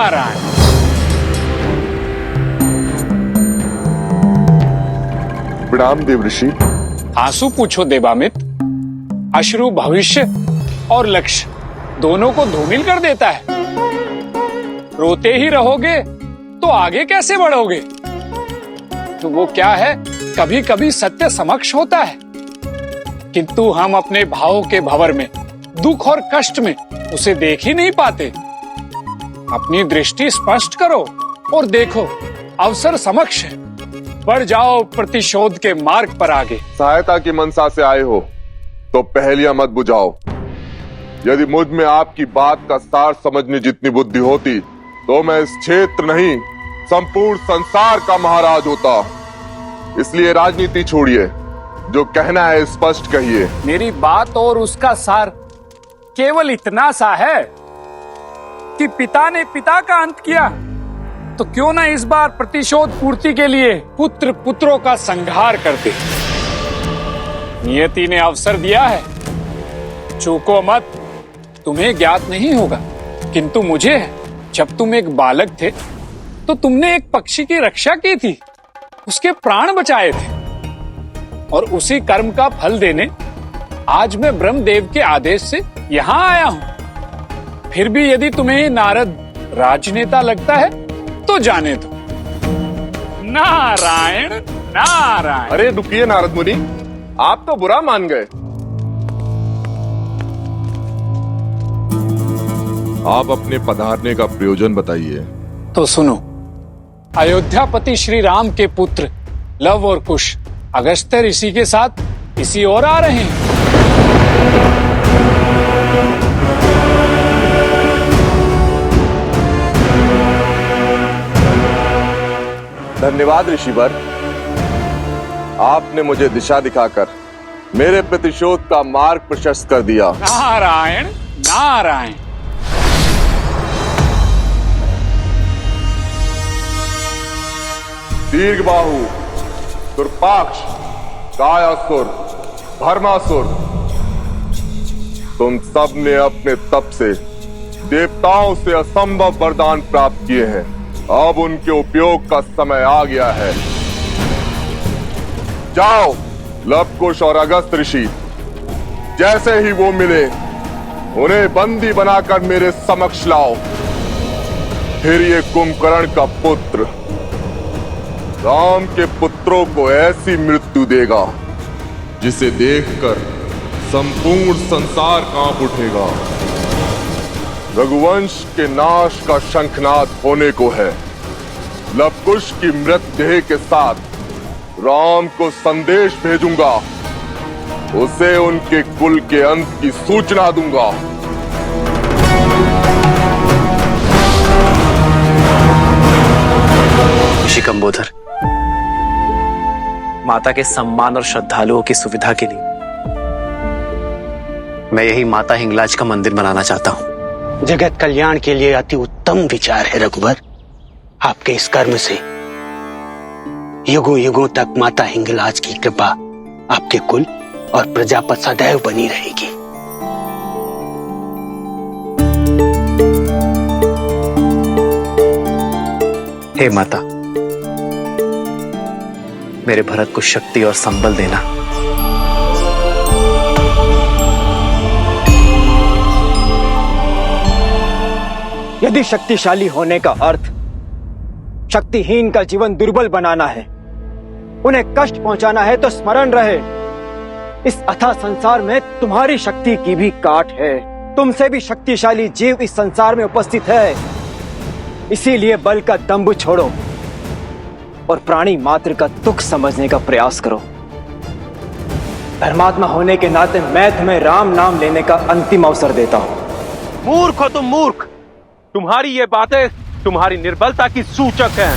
नारायण। प्रणाम देव ऋषि। आंसू पूछो देवामित। अश्रु भविष्य और लक्ष्य दोनों को धूमिल कर देता है। रोते ही रहोगे तो आगे कैसे बढ़ोगे? तो वो क्या है, कभी कभी सत्य समक्ष होता है, किंतु हम अपने भावों के भंवर में, दुख और कष्ट में उसे देख ही नहीं पाते। अपनी दृष्टि स्पष्ट करो और देखो, अवसर समक्ष है। बढ़ जाओ प्रतिशोध के मार्ग पर आगे। सहायता की मनसा से आए हो तो पहेलियां मत बुझाओ। यदि मुझ में आपकी बात का सार समझने जितनी बुद्धि होती तो मैं इस क्षेत्र नहीं, संपूर्ण संसार का महाराज होता। इसलिए राजनीति छोड़िए, जो कहना है स्पष्ट कहिए। मेरी बात और उसका सार केवल इतना सा है कि पिता ने पिता का अंत किया, तो क्यों ना इस बार प्रतिशोध पूर्ति के लिए पुत्र पुत्रों का संहार कर दे। नियति ने अवसर दिया है, चूको मत। तुम्हें ज्ञात नहीं होगा, किंतु मुझे है। जब तुम एक बालक थे तो तुमने एक पक्षी की रक्षा की थी, उसके प्राण बचाए थे, और उसी कर्म का फल देने आज मैं ब्रह्मदेव के आदेश से यहां आया हूं। फिर भी यदि तुम्हें नारद राजनेता लगता है तो जाने दो। नारायण नारायण। अरे रुकिए नारद मुनि, आप तो बुरा मान गए। आप अपने पधारने का प्रयोजन बताइए। तो सुनो, अयोध्यापति श्री राम के पुत्र लव और कुश अगस्त्य ऋषि के साथ इसी ओर आ रहे हैं। धन्यवाद ऋषिवर, आपने मुझे दिशा दिखाकर मेरे प्रतिशोध का मार्ग प्रशस्त कर दिया। नारायण नारायण। दीर्घबाहु, दुर्पाक्ष, कायासुर, भर्मासुर, तुम सब ने अपने तप से देवताओं से असंभव वरदान प्राप्त किए हैं। अब उनके उपयोग का समय आ गया है। जाओ, लवकुश और अगस्त ऋषि, जैसे ही वो मिले उन्हें बंदी बनाकर मेरे समक्ष लाओ। फिर ये कुंभकर्ण का पुत्र राम के पुत्रों को ऐसी मृत्यु देगा जिसे देखकर संपूर्ण संसार कांप उठेगा। रघुवंश के नाश का शंखनाद होने को है। लवकुश की मृतदेह के साथ राम को संदेश भेजूंगा, उसे उनके कुल के अंत की सूचना दूंगा। ऋषि कंबोधर, माता के सम्मान और श्रद्धालुओं की सुविधा के लिए मैं यही माता हिंगलाज का मंदिर बनाना चाहता हूं। जगत कल्याण के लिए अति उत्तम विचार है रघुवर। आपके इस कर्म से युगों युगों तक माता हिंगलाज की कृपा आपके कुल और प्रजा पर सदैव बनी रहेगी। हे माता, मेरे भरत को शक्ति और संबल देना। यदि शक्तिशाली होने का अर्थ शक्तिहीन का जीवन दुर्बल बनाना है, उन्हें कष्ट पहुंचाना है, तो स्मरण रहे, इस अथाह संसार में तुम्हारी शक्ति की भी काट है। तुमसे भी शक्तिशाली जीव इस संसार में उपस्थित है। इसीलिए बल का दंभ छोड़ो और प्राणी मात्र का दुख समझने का प्रयास करो। धर्मात्मा होने के नाते मैं तुम्हें राम नाम लेने का अंतिम अवसर देता हूं। मूर्ख हो तुम, मूर्ख। तुम्हारी ये बातें तुम्हारी निर्बलता की सूचक हैं,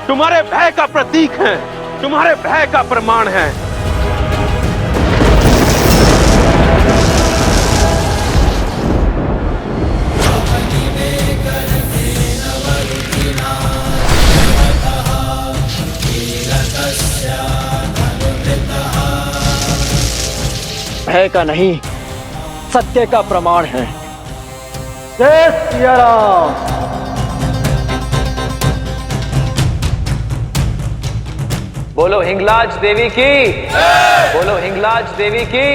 तुम्हारे भय का प्रतीक हैं, तुम्हारे भय का प्रमाण है। भय का नहीं, सत्य का प्रमाण है। जय सिया राम। बोलो हिंगलाज देवी की, बोलो हिंगलाज देवी की।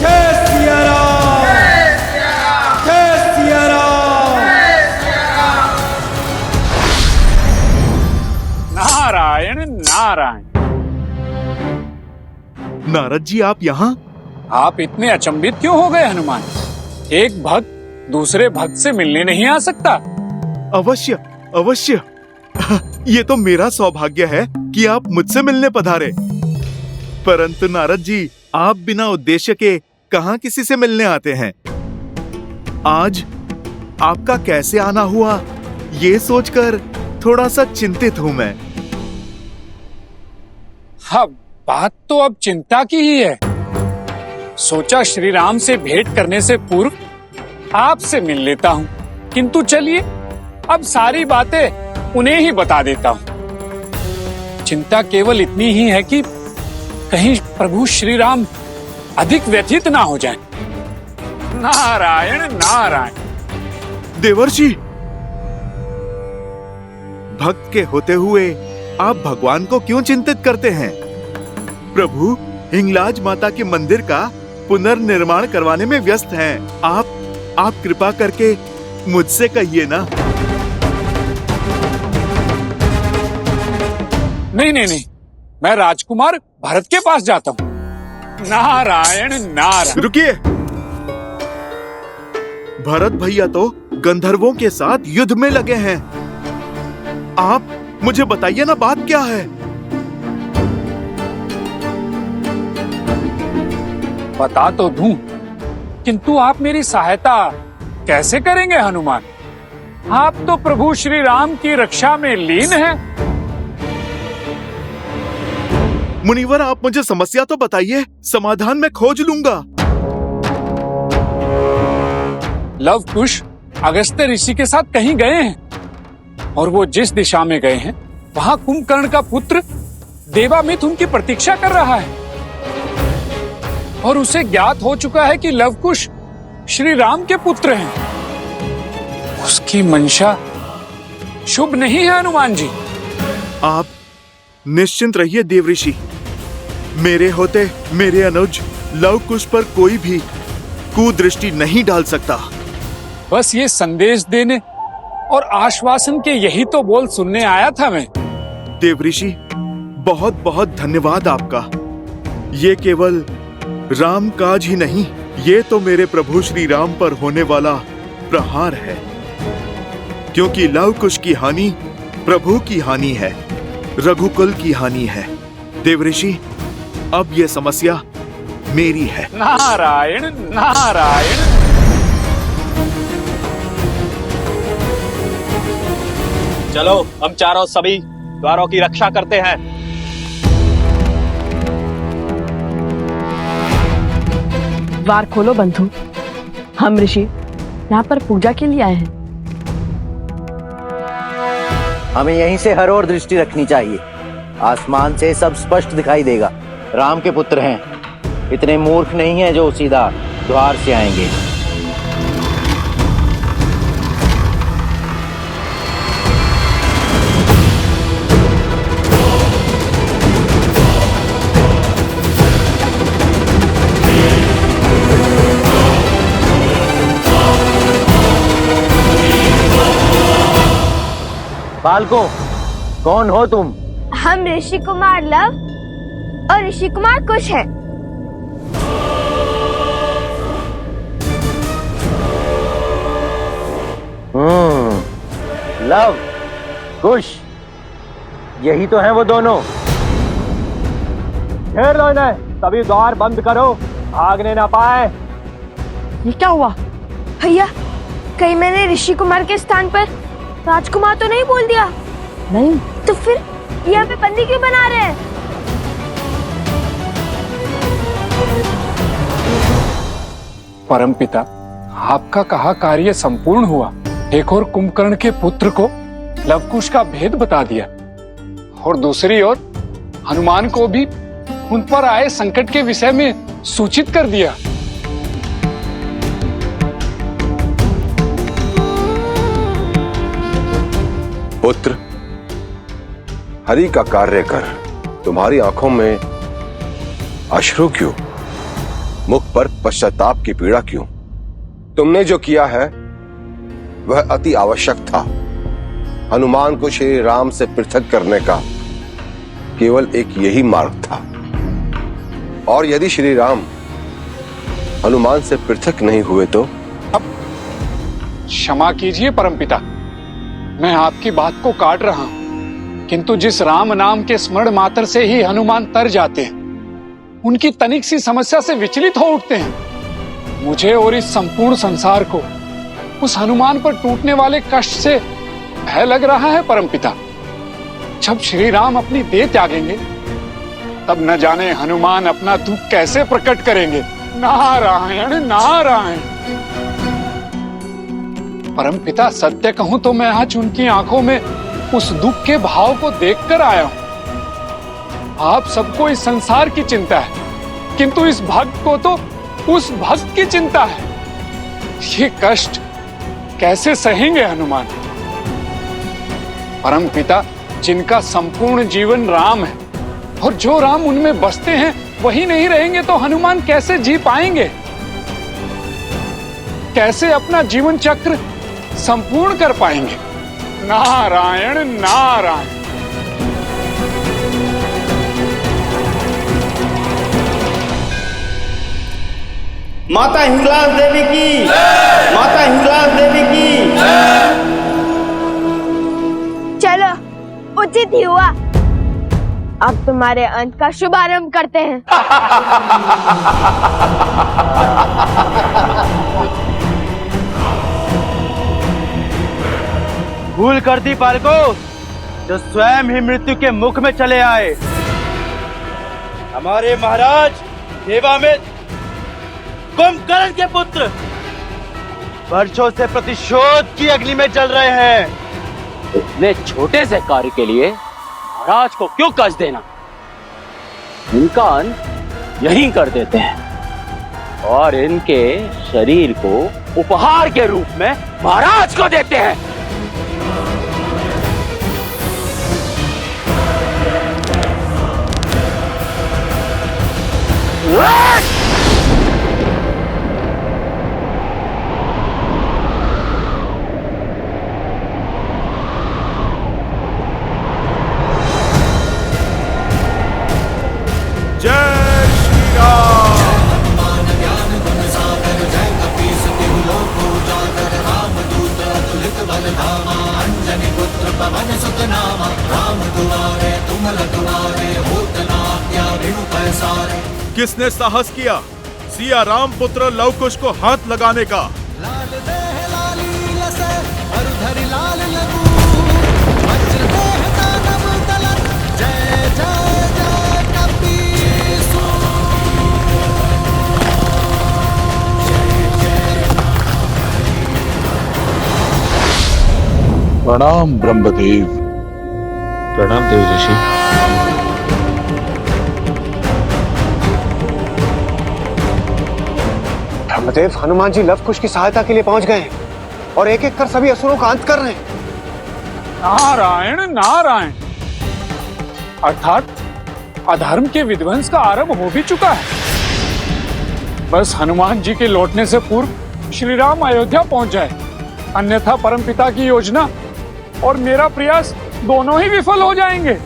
जय सिया राम। जय सिया राम। नारायण नारायण। नारद जी आप यहाँ? आप इतने अचंभित क्यों हो गए हनुमान? एक भक्त दूसरे भक्त से मिलने नहीं आ सकता? अवश्य अवश्य। ये तो मेरा सौभाग्य है कि आप मुझसे मिलने पधारे। परंतु नारद जी, आप बिना उद्देश्य के कहाँ किसी से मिलने आते हैं? आज आपका कैसे आना हुआ, ये सोचकर थोड़ा सा चिंतित हूँ मैं। हाँ, बात तो अब चिंता की ही है। सोचा श्री राम से भेंट करने से पूर्व आपसे मिल लेता हूँ, किंतु चलिए अब सारी बातें उन्हें ही बता देता हूँ। चिंता केवल इतनी ही है कि कहीं प्रभु श्री राम अधिक व्यथित ना हो जाएं। नारायण नारायण। देवर्षि, भक्त के होते हुए आप भगवान को क्यों चिंतित करते हैं? प्रभु हिंगलाज माता के मंदिर का पुनर्निर्माण करवाने में व्यस्त हैं। आप कृपा करके मुझसे कहिए ना। नहीं, मैं राजकुमार भरत के पास जाता हूँ। नारायण नारायण। रुकिए। भरत भैया तो गंधर्वों के साथ युद्ध में लगे हैं। आप मुझे बताइए ना, बात क्या है? बता तो दूं, किंतु आप मेरी सहायता कैसे करेंगे हनुमान? आप तो प्रभु श्री राम की रक्षा में लीन हैं। मुनिवर, आप मुझे समस्या तो बताइए, समाधान मैं खोज लूंगा। लव कुश अगस्त्य ऋषि के साथ कहीं गए हैं और वो जिस दिशा में गए हैं वहां कुंभकर्ण का पुत्र देवामित उनकी प्रतीक्षा कर रहा है और उसे ज्ञात हो चुका है कि लव कुश श्री राम के पुत्र हैं। उसकी मंशा शुभ नहीं है हनुमान जी। आप निश्चिंत रहिए देवऋषि। मेरे होते मेरे अनुज लव कुश पर कोई भी कुदृष्टि नहीं डाल सकता। बस ये संदेश देने और आश्वासन के यही तो बोल सुनने आया था मैं। देवऋषि, बहुत बहुत धन्यवाद आपका। ये केवल राम काज ही नहीं, ये तो मेरे प्रभु श्री राम पर होने वाला प्रहार है, क्योंकि लव कुश की हानि प्रभु की हानि है, रघुकुल की हानि है। देवऋषि, अब ये समस्या मेरी है। नारायण नारायण। चलो हम चारों सभी द्वारों की रक्षा करते हैं। द्वार खोलो बंधु, हम ऋषि यहाँ पर पूजा के लिए आए हैं। हमें यहीं से हर ओर दृष्टि रखनी चाहिए। आसमान से सब स्पष्ट दिखाई देगा। राम के पुत्र हैं, इतने मूर्ख नहीं हैं जो सीधा द्वार से आएंगे। बालको, कौन हो तुम? हम ऋषि कुमार लव और ऋषि कुमार कुश हैं। लव, कुश, यही तो हैं वो दोनों। घेर लो इन्हें, सभी द्वार बंद करो, भागने ना पाए। ये क्या हुआ? भैया, कहीं मैंने ऋषि कुमार के स्थान पर राजकुमार तो नहीं बोल दिया? नहीं। तो फिर यहाँ पे बंदी क्यों बना रहे हैं? परमपिता, आपका कहा कार्य संपूर्ण हुआ। एक और कुंभकर्ण के पुत्र को लवकुश का भेद बता दिया और दूसरी ओर हनुमान को भी उन पर आए संकट के विषय में सूचित कर दिया। पुत्र, हरि का कार्य कर तुम्हारी आंखों में अश्रु क्यों, मुख पर पश्चाताप की पीड़ा क्यों? तुमने जो किया है वह अति आवश्यक था। हनुमान को श्री राम से पृथक करने का केवल एक यही मार्ग था, और यदि श्री राम हनुमान से पृथक नहीं हुए तो? अब क्षमा कीजिए परमपिता, मैं आपकी बात को काट रहा हूं, किंतु जिस राम नाम के स्मरण मात्र से ही हनुमान तर जाते हैं, उनकी तनिक सी समस्या से विचलित हो उठते हैं। मुझे और इस संपूर्ण संसार को उस हनुमान पर टूटने वाले कष्ट से भय लग रहा है परमपिता। जब श्री राम अपनी देह त्यागेंगे तब न जाने हनुमान अपना दुख कैसे प्रकट करेंगे। नारायण नारायण। परमपिता, सत्य कहूं तो मैं आज उनकी आंखों में उस दुख के भाव को देखकर आया हूं। आप सबको इस संसार की चिंता है, किंतु इस भक्त को तो उस भक्त की चिंता है। ये कष्ट कैसे सहेंगे हनुमान? परमपिता, जिनका संपूर्ण जीवन राम है और जो राम उनमें बसते हैं वही नहीं रहेंगे तो हनुमान कैसे जी पाएंगे? कैसे अपना जीवन चक्र संपूर्ण कर पाएंगे? नारायण नारायण। माता हिंगलाज देवी की, माता हिंगलाज देवी की। चलो, उचित ही हुआ। अब तुम्हारे अंत का शुभारंभ करते हैं। भूल कर दी बालको, जो स्वयं ही मृत्यु के मुख में चले आए। हमारे महाराज देवामित कुंभकर्ण के पुत्र वर्षों से प्रतिशोध की अग्नि में जल रहे हैं। इतने छोटे से कार्य के लिए महाराज को क्यों कष्ट देना? इनका अंत यहीं कर देते हैं और इनके शरीर को उपहार के रूप में महाराज को देते हैं। किसने साहस किया सिया राम पुत्र लवकुश को हाथ लगाने का? प्रणाम ब्रह्मदेव। प्रणाम देव ऋषि। ब्रह्मदेव, हनुमान जी लवकुश की सहायता के लिए पहुंच गए हैं और एक एक कर सभी असुरों का अंत कर रहे हैं। नारायण नारायण। अर्थात अधर्म के विध्वंस का आरंभ हो भी चुका है। बस हनुमान जी के लौटने से पूर्व श्री राम अयोध्या पहुंच जाए, अन्यथा परमपिता की योजना और मेरा प्रयास दोनों ही विफल हो जाएंगे।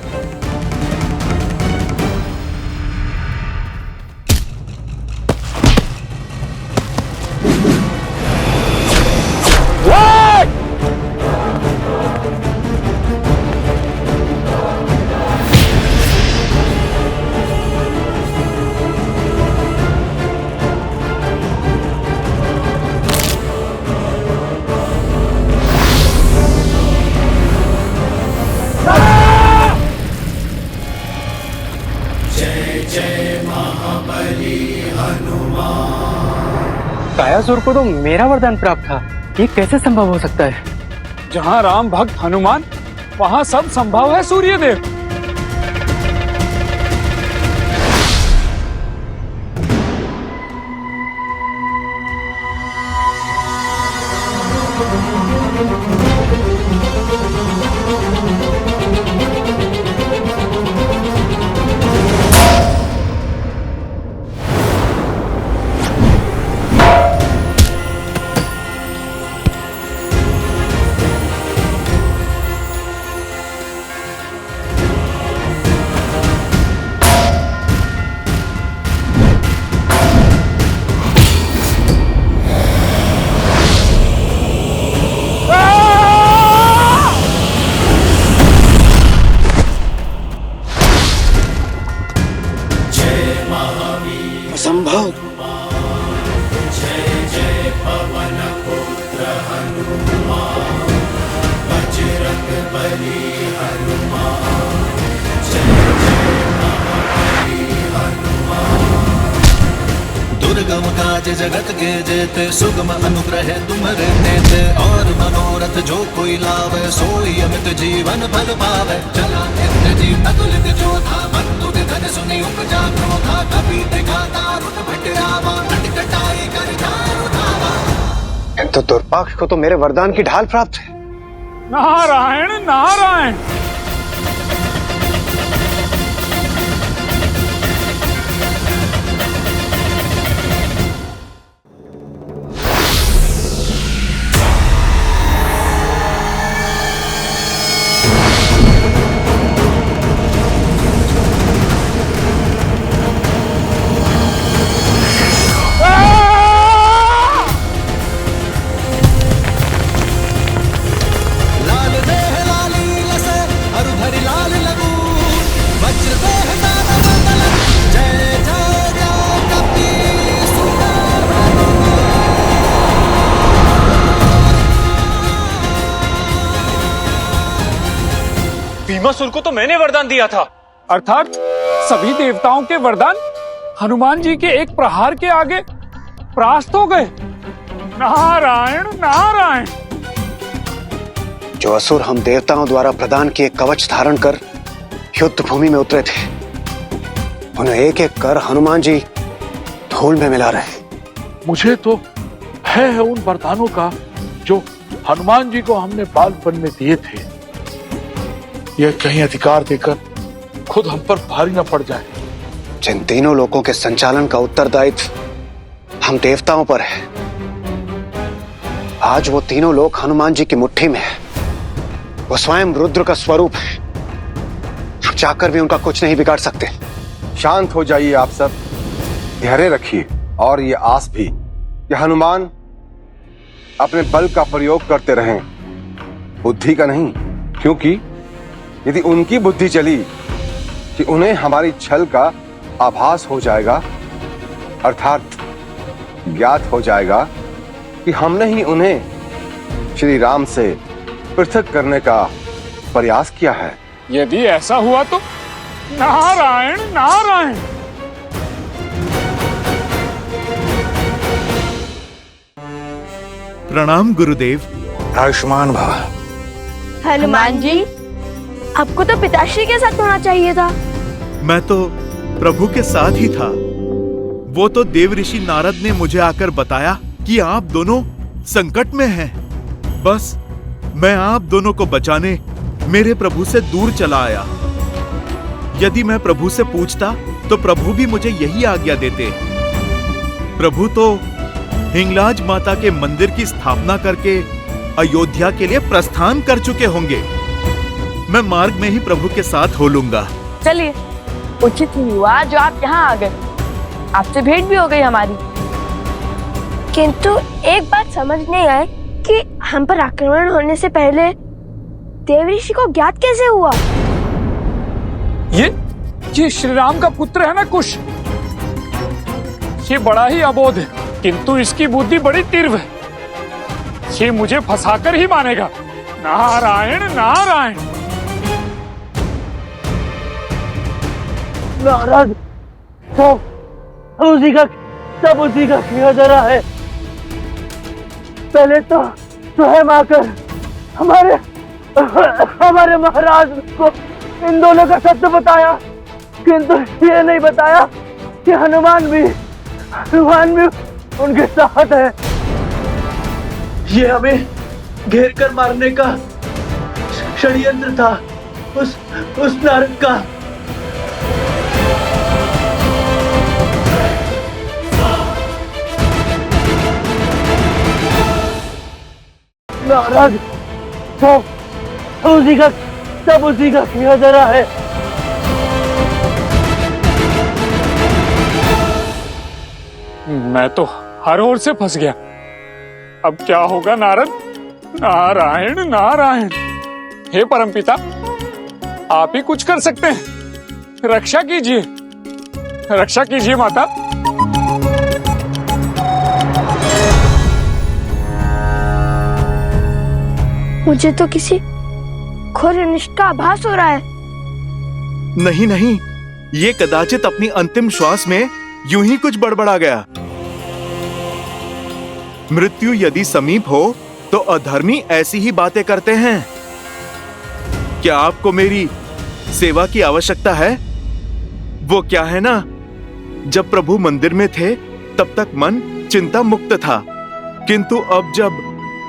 भीमासुर को तो मेरा वरदान प्राप्त था, ये कैसे संभव हो सकता है? जहाँ राम भक्त हनुमान, वहाँ सब संभव है सूर्यदेव। असंभव। दुर्गम काज जगत के जेते, सुगम अनुग्रह तुम्हारे नेते। और मनोरथ जो कोई लावे, सोई अमित जीवन फल पावे। चला नित्य जीव अतुलित जो था, बंधु निधन सुनी उपजा क्रोधा। कपि देखा दारुण भट रावा, नटखटाई कर झाड़ू धावा। तो दुर्भाग्य को तो मेरे वरदान की ढाल प्राप्त है। नारायण नारायण। भीमासुर को तो मैंने वरदान दिया था। अर्थात सभी देवताओं के वरदान हनुमान जी के एक प्रहार के आगे परास्त हो गए। नारायण नारायण। जो असुर हम देवताओं द्वारा प्रदान किए कवच धारण कर युद्ध भूमि में उतरे थे, उन्हें एक एक कर हनुमान जी धूल में मिला रहे। मुझे तो है उन वरदानों का जो हनुमान जी को हमने बालपन में दिए थे। यह कहीं अधिकार देकर खुद हम पर भारी न पड़ जाए। जिन तीनों लोगों के संचालन का उत्तरदायित्व हम देवताओं पर है, आज वो तीनों लोग हनुमान जी की मुट्ठी में है। वो स्वयं रुद्र का स्वरूप है। हम चाहकर भी उनका कुछ नहीं बिगाड़ सकते। शांत हो जाइए आप सब, धैर्य रखिए। और ये आस भी कि हनुमान अपने बल का प्रयोग करते रहें, बुद्धि का नहीं। क्योंकि यदि उनकी बुद्धि चली कि उन्हें हमारी छल का आभास हो जाएगा, अर्थात ज्ञात हो जाएगा कि हमने ही उन्हें श्री राम से पृथक करने का प्रयास किया है। यदि ऐसा हुआ तो नारायण नारायण। प्रणाम गुरुदेव। आयुष्मान भव। हनुमान जी, आपको तो पिताश्री के साथ होना चाहिए था। मैं तो प्रभु के साथ ही था। वो तो देव ऋषि नारद ने मुझे आकर बताया कि आप दोनों संकट में हैं। बस मैं आप दोनों को बचाने मेरे प्रभु से दूर चला आया। यदि मैं प्रभु से पूछता तो प्रभु भी मुझे यही आज्ञा देते। प्रभु तो हिंगलाज माता के मंदिर की स्थापना करके अयोध्या के लिए प्रस्थान कर चुके होंगे। मैं मार्ग में ही प्रभु के साथ हो लूंगा। चलिए, उचित ही हुआ जो आप यहाँ आ गए। आपसे भेंट भी हो गई हमारी। किंतु एक बात समझ नहीं आई कि हम पर आक्रमण होने से पहले देव ऋषि को ज्ञात कैसे हुआ? ये श्री राम का पुत्र है ना कुश। ये बड़ा ही अबोध है, किंतु इसकी बुद्धि बड़ी तीव्र है। ये मुझे फंसाकर ही मानेगा। नारायण नारायण। नारद, सब उसी का किया जा रहा है। पहले तो स्वयं आकर हमारे महाराज को इन दोनों का सत्य बताया, किंतु ये नहीं बताया कि हनुमान भी उनके साथ है। ये हमें घेर कर मारने का षड्यंत्र था उस नारद का। महाराज सब उसी का किया जरा है। मैं तो हर ओर से फंस गया। अब क्या होगा नारद? नारायण नारायण। हे परमपिता, आप ही कुछ कर सकते हैं। रक्षा कीजिए, रक्षा कीजिए माता। मुझे तो किसी घोर अनिष्ट का आभास हो रहा है। नहीं नहीं, ये कदाचित अपनी अंतिम श्वास में यूं ही कुछ बड़बड़ा गया। मृत्यु यदि समीप हो तो अधर्मी ऐसी ही बातें करते हैं। क्या आपको मेरी सेवा की आवश्यकता है? वो क्या है ना, जब प्रभु मंदिर में थे तब तक मन चिंता मुक्त था, किंतु अब जब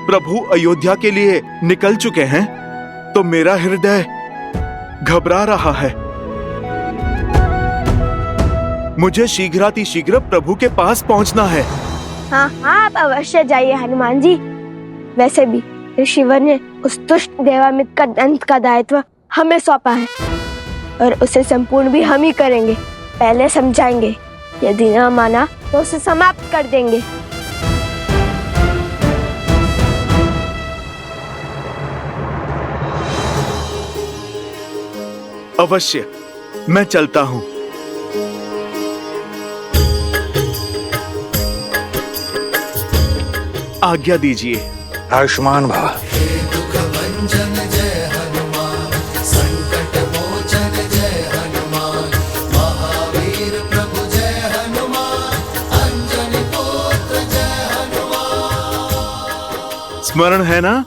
प्रभु अयोध्या के लिए निकल चुके हैं तो मेरा हृदय घबरा रहा है। मुझे शीघ्रातिशीघ्र प्रभु के पास पहुंचना है। हाँ हाँ, आप अवश्य जाइए हनुमान जी। वैसे भी ऋषिवर ने उस दुष्ट देवामित्र का दंत का दायित्व हमें सौंपा है और उसे संपूर्ण भी हम ही करेंगे। पहले समझाएंगे, यदि न माना तो उसे समाप्त कर देंगे। अवश्य, मैं चलता हूं। आज्ञा दीजिए। आयुष्मान भव। दुख भंजन जय हनुमान, संकट मोचन जय हनुमान, महावीर प्रभु जय हनुमान, अंजनी पुत्र जय हनुमान। स्मरण है ना,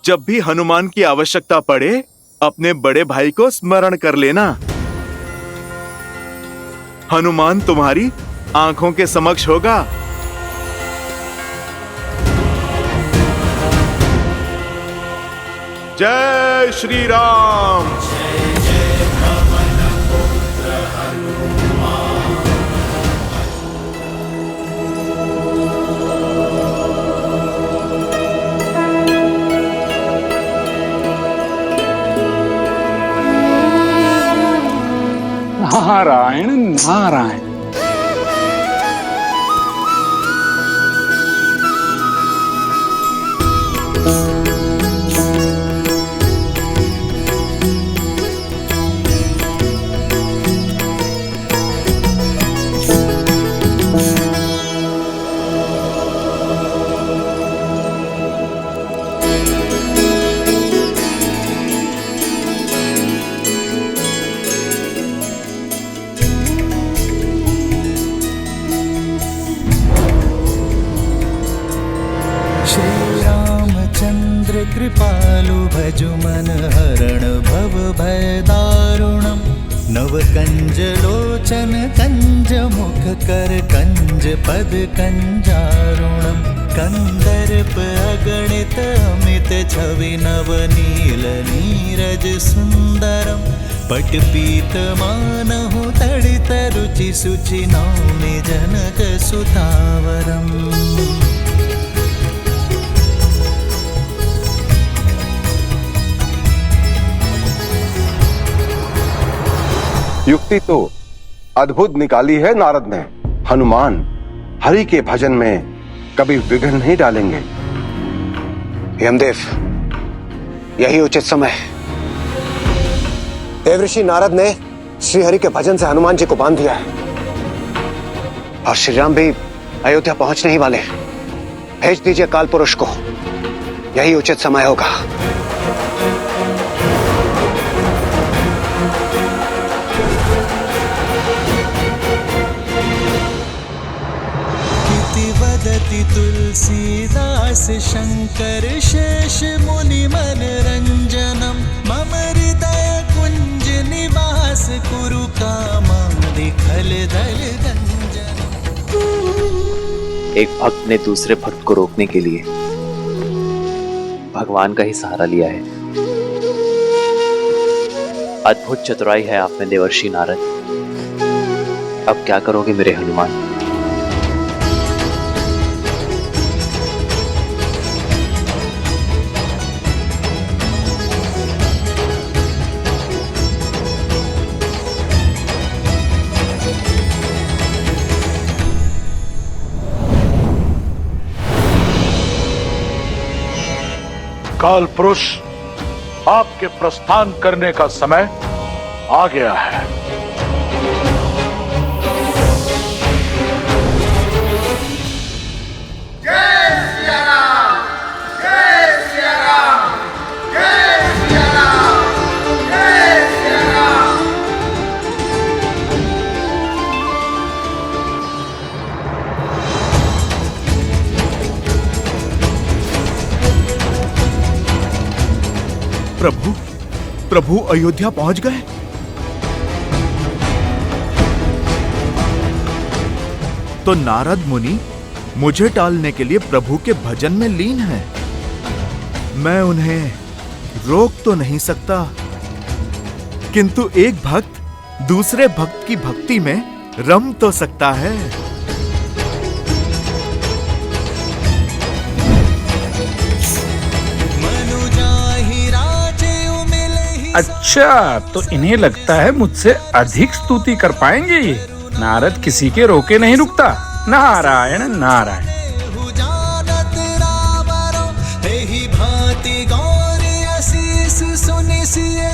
जब भी हनुमान की आवश्यकता पड़े अपने बड़े भाई को स्मरण कर लेना। हनुमान तुम्हारी आंखों के समक्ष होगा। जय श्री राम। नारायण नारायण। कृपालु भजु मन हरण भव भय दारुणम, नव कंज लोचन कंज मुख कर कंज पद कंजारुणम, कंदर्प अगणित अमित छवि नव नील नीरज सुंदरम, पट पीत मानहु तड़ित रुचि सुचि नौमि जनक सुतावरम। युक्ति तो अद्भुत निकाली है नारद ने। हनुमान हरि के भजन में कभी विघ्न नहीं डालेंगे। यमदेव, यही उचित समय है। देवऋषि नारद ने श्रीहरि के भजन से हनुमान जी को बांध दिया है और श्री राम भी अयोध्या पहुंचने ही वाले। भेज दीजिए काल पुरुष को, यही उचित समय होगा। कवि तुलसीदास शंकर शेष मुनि मन रंजनम मम हृदय कुंज निवास कुरु कामादि खल दल गंजनम। एक भक्त ने दूसरे भक्त को रोकने के लिए भगवान का ही सहारा लिया है। अद्भुत चतुराई है आप में देवर्षि नारद। अब क्या करोगे मेरे हनुमान? काल पुरुष, आपके प्रस्थान करने का समय आ गया है। प्रभु, प्रभु अयोध्या पहुंच गए? तो नारद मुनि मुझे टालने के लिए प्रभु के भजन में लीन हैं। मैं उन्हें रोक तो नहीं सकता, किंतु एक भक्त दूसरे भक्त की भक्ति में रम तो सकता है। अच्छा, तो इन्हें लगता है मुझसे अधिक स्तुति कर पाएंगे ये। नारद किसी के रोके नहीं रुकता। नारायण नारायण।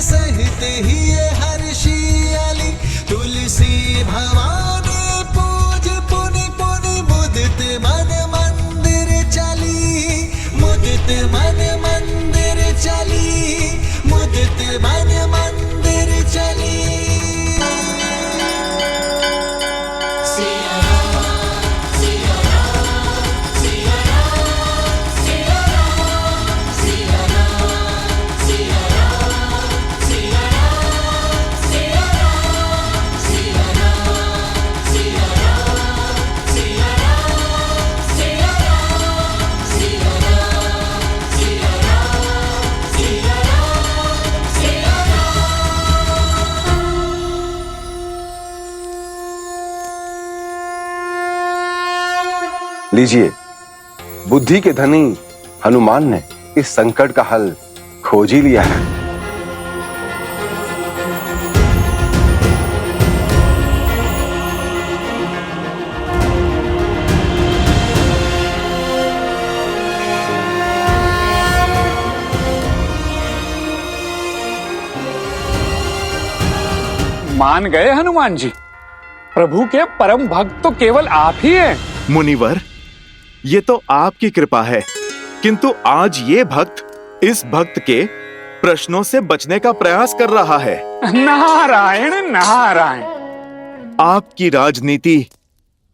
सहित ही हर्षियाली तुलसी भवानी पूज पुनि पुनि मुदित मन मंदिर चली, मुदित मन मंदिर चली, मुदित मन मंदिर चली। लीजिए, बुद्धि के धनी हनुमान ने इस संकट का हल खोज ही लिया है। मान गए हनुमान जी? प्रभु के परम भक्त तो केवल आप ही हैं। मुनिवर, ये तो आपकी कृपा है, किंतु आज ये भक्त इस भक्त के प्रश्नों से बचने का प्रयास कर रहा है। नारायण नारायण। आपकी राजनीति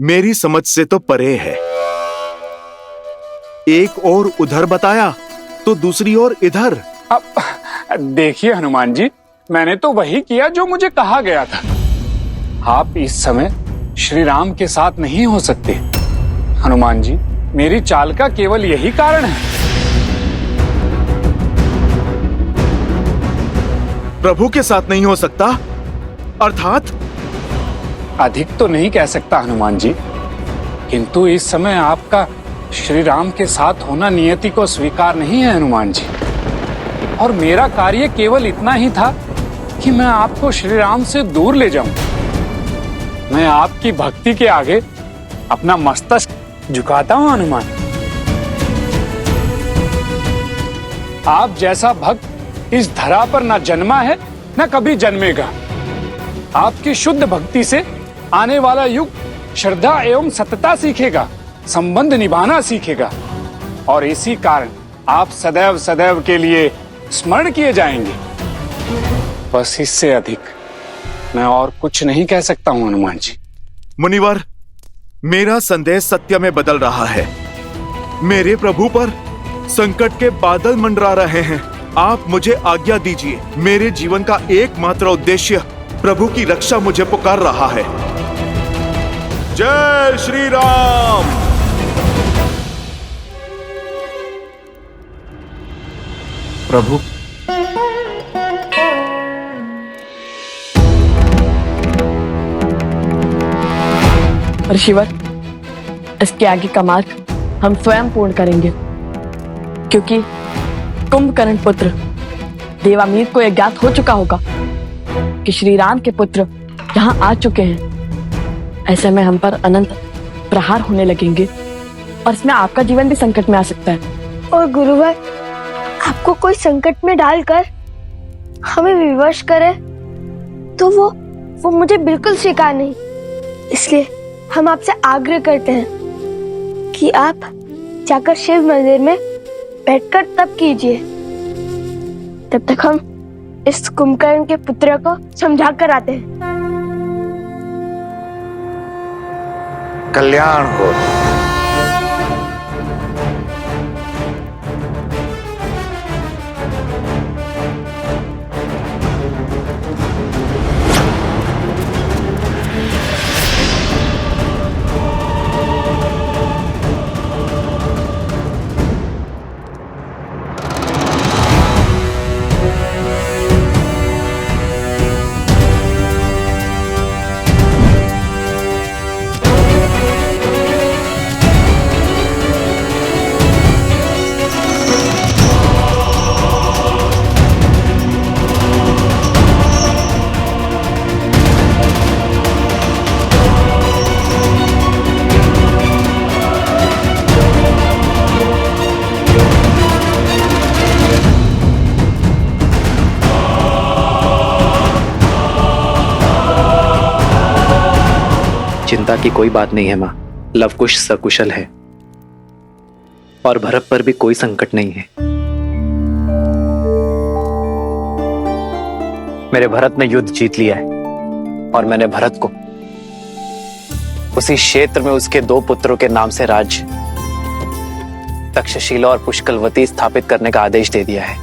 मेरी समझ से तो परे है। एक ओर उधर बताया तो दूसरी ओर इधर। देखिए हनुमान जी, मैंने तो वही किया जो मुझे कहा गया था। आप इस समय श्री राम के साथ नहीं हो सकते। हनुमान जी, मेरी चाल का केवल यही कारण है। प्रभु के साथ नहीं हो सकता अर्थात? अधिक तो नहीं कह सकता हनुमान जी, किंतु इस समय आपका श्री राम के साथ होना नियति को स्वीकार नहीं है हनुमान जी। और मेरा कार्य केवल इतना ही था कि मैं आपको श्री राम से दूर ले जाऊं। मैं आपकी भक्ति के आगे अपना मस्तक झुकाता हूं हनुमान। आप जैसा भक्त इस धरा पर न जन्मा है न कभी जन्मेगा। आपकी शुद्ध भक्ति से आने वाला युग श्रद्धा एवं सतता सीखेगा, संबंध निभाना सीखेगा, और इसी कारण आप सदैव सदैव के लिए स्मरण किए जाएंगे। बस इससे अधिक मैं और कुछ नहीं कह सकता हूं हनुमान जी। मुनिवर, मेरा संदेह सत्य में बदल रहा है। मेरे प्रभु पर संकट के बादल मंडरा रहे हैं। आप मुझे आज्ञा दीजिए। मेरे जीवन का एकमात्र उद्देश्य प्रभु की रक्षा मुझे पुकार रहा है। जय श्री राम। प्रभु, ऋषिवर, इसके आगे का मार्ग हम स्वयं पूर्ण करेंगे, क्योंकि कुंभकर्ण पुत्र देवामीर को यह ज्ञात हो चुका होगा कि श्री राम के पुत्र यहाँ आ चुके हैं। ऐसे में हम पर अनंत प्रहार होने लगेंगे और इसमें आपका जीवन भी संकट में आ सकता है। और गुरुवर, आपको कोई संकट में डालकर हमें विवश करे तो वो मुझे बिल्कुल स्वीकार नहीं। इसलिए हम आपसे आग्रह करते हैं कि आप जाकर शिव मंदिर में बैठकर तप कीजिए। तब तक हम इस कुंभकर्ण के पुत्र को समझा कर आते हैं। कल्याण हो। चिंता की कोई बात नहीं है माँ। लवकुश सकुशल है और भरत पर भी कोई संकट नहीं है। मेरे भरत ने युद्ध जीत लिया है और मैंने भरत को उसी क्षेत्र में उसके 2 पुत्रों के नाम से राज्य तक्षशिला और पुष्कलवती स्थापित करने का आदेश दे दिया है।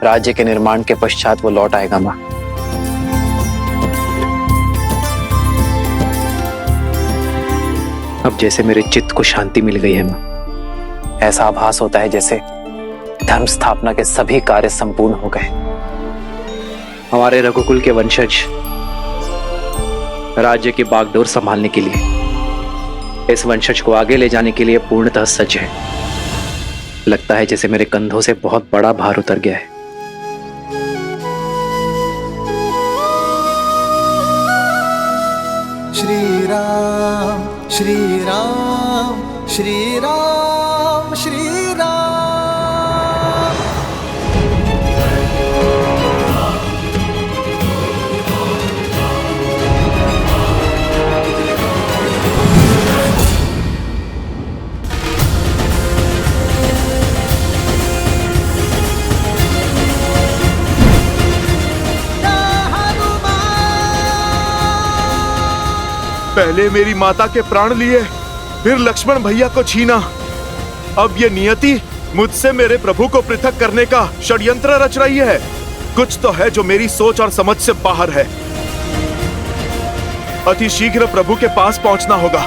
राज्य के निर्माण के पश्चात वो लौट आएगा माँ। अब जैसे मेरे चित्त को शांति मिल गई है मां। ऐसा आभास होता है जैसे धर्म स्थापना के सभी कार्य संपूर्ण हो गए। हमारे रघुकुल के वंशज राज्य की बागडोर संभालने के लिए, इस वंशज को आगे ले जाने के लिए पूर्णतः सज्ज है। लगता है जैसे मेरे कंधों से बहुत बड़ा भार उतर गया है। श्री राम श्री राम श्री राम श्री राम। पहले मेरी माता के प्राण लिए, फिर लक्ष्मण भैया को छीना। अब ये नियति मुझसे मेरे प्रभु को पृथक करने का षड्यंत्र रच रही है। कुछ तो है जो मेरी सोच और समझ से बाहर है। अति शीघ्र प्रभु के पास पहुंचना होगा।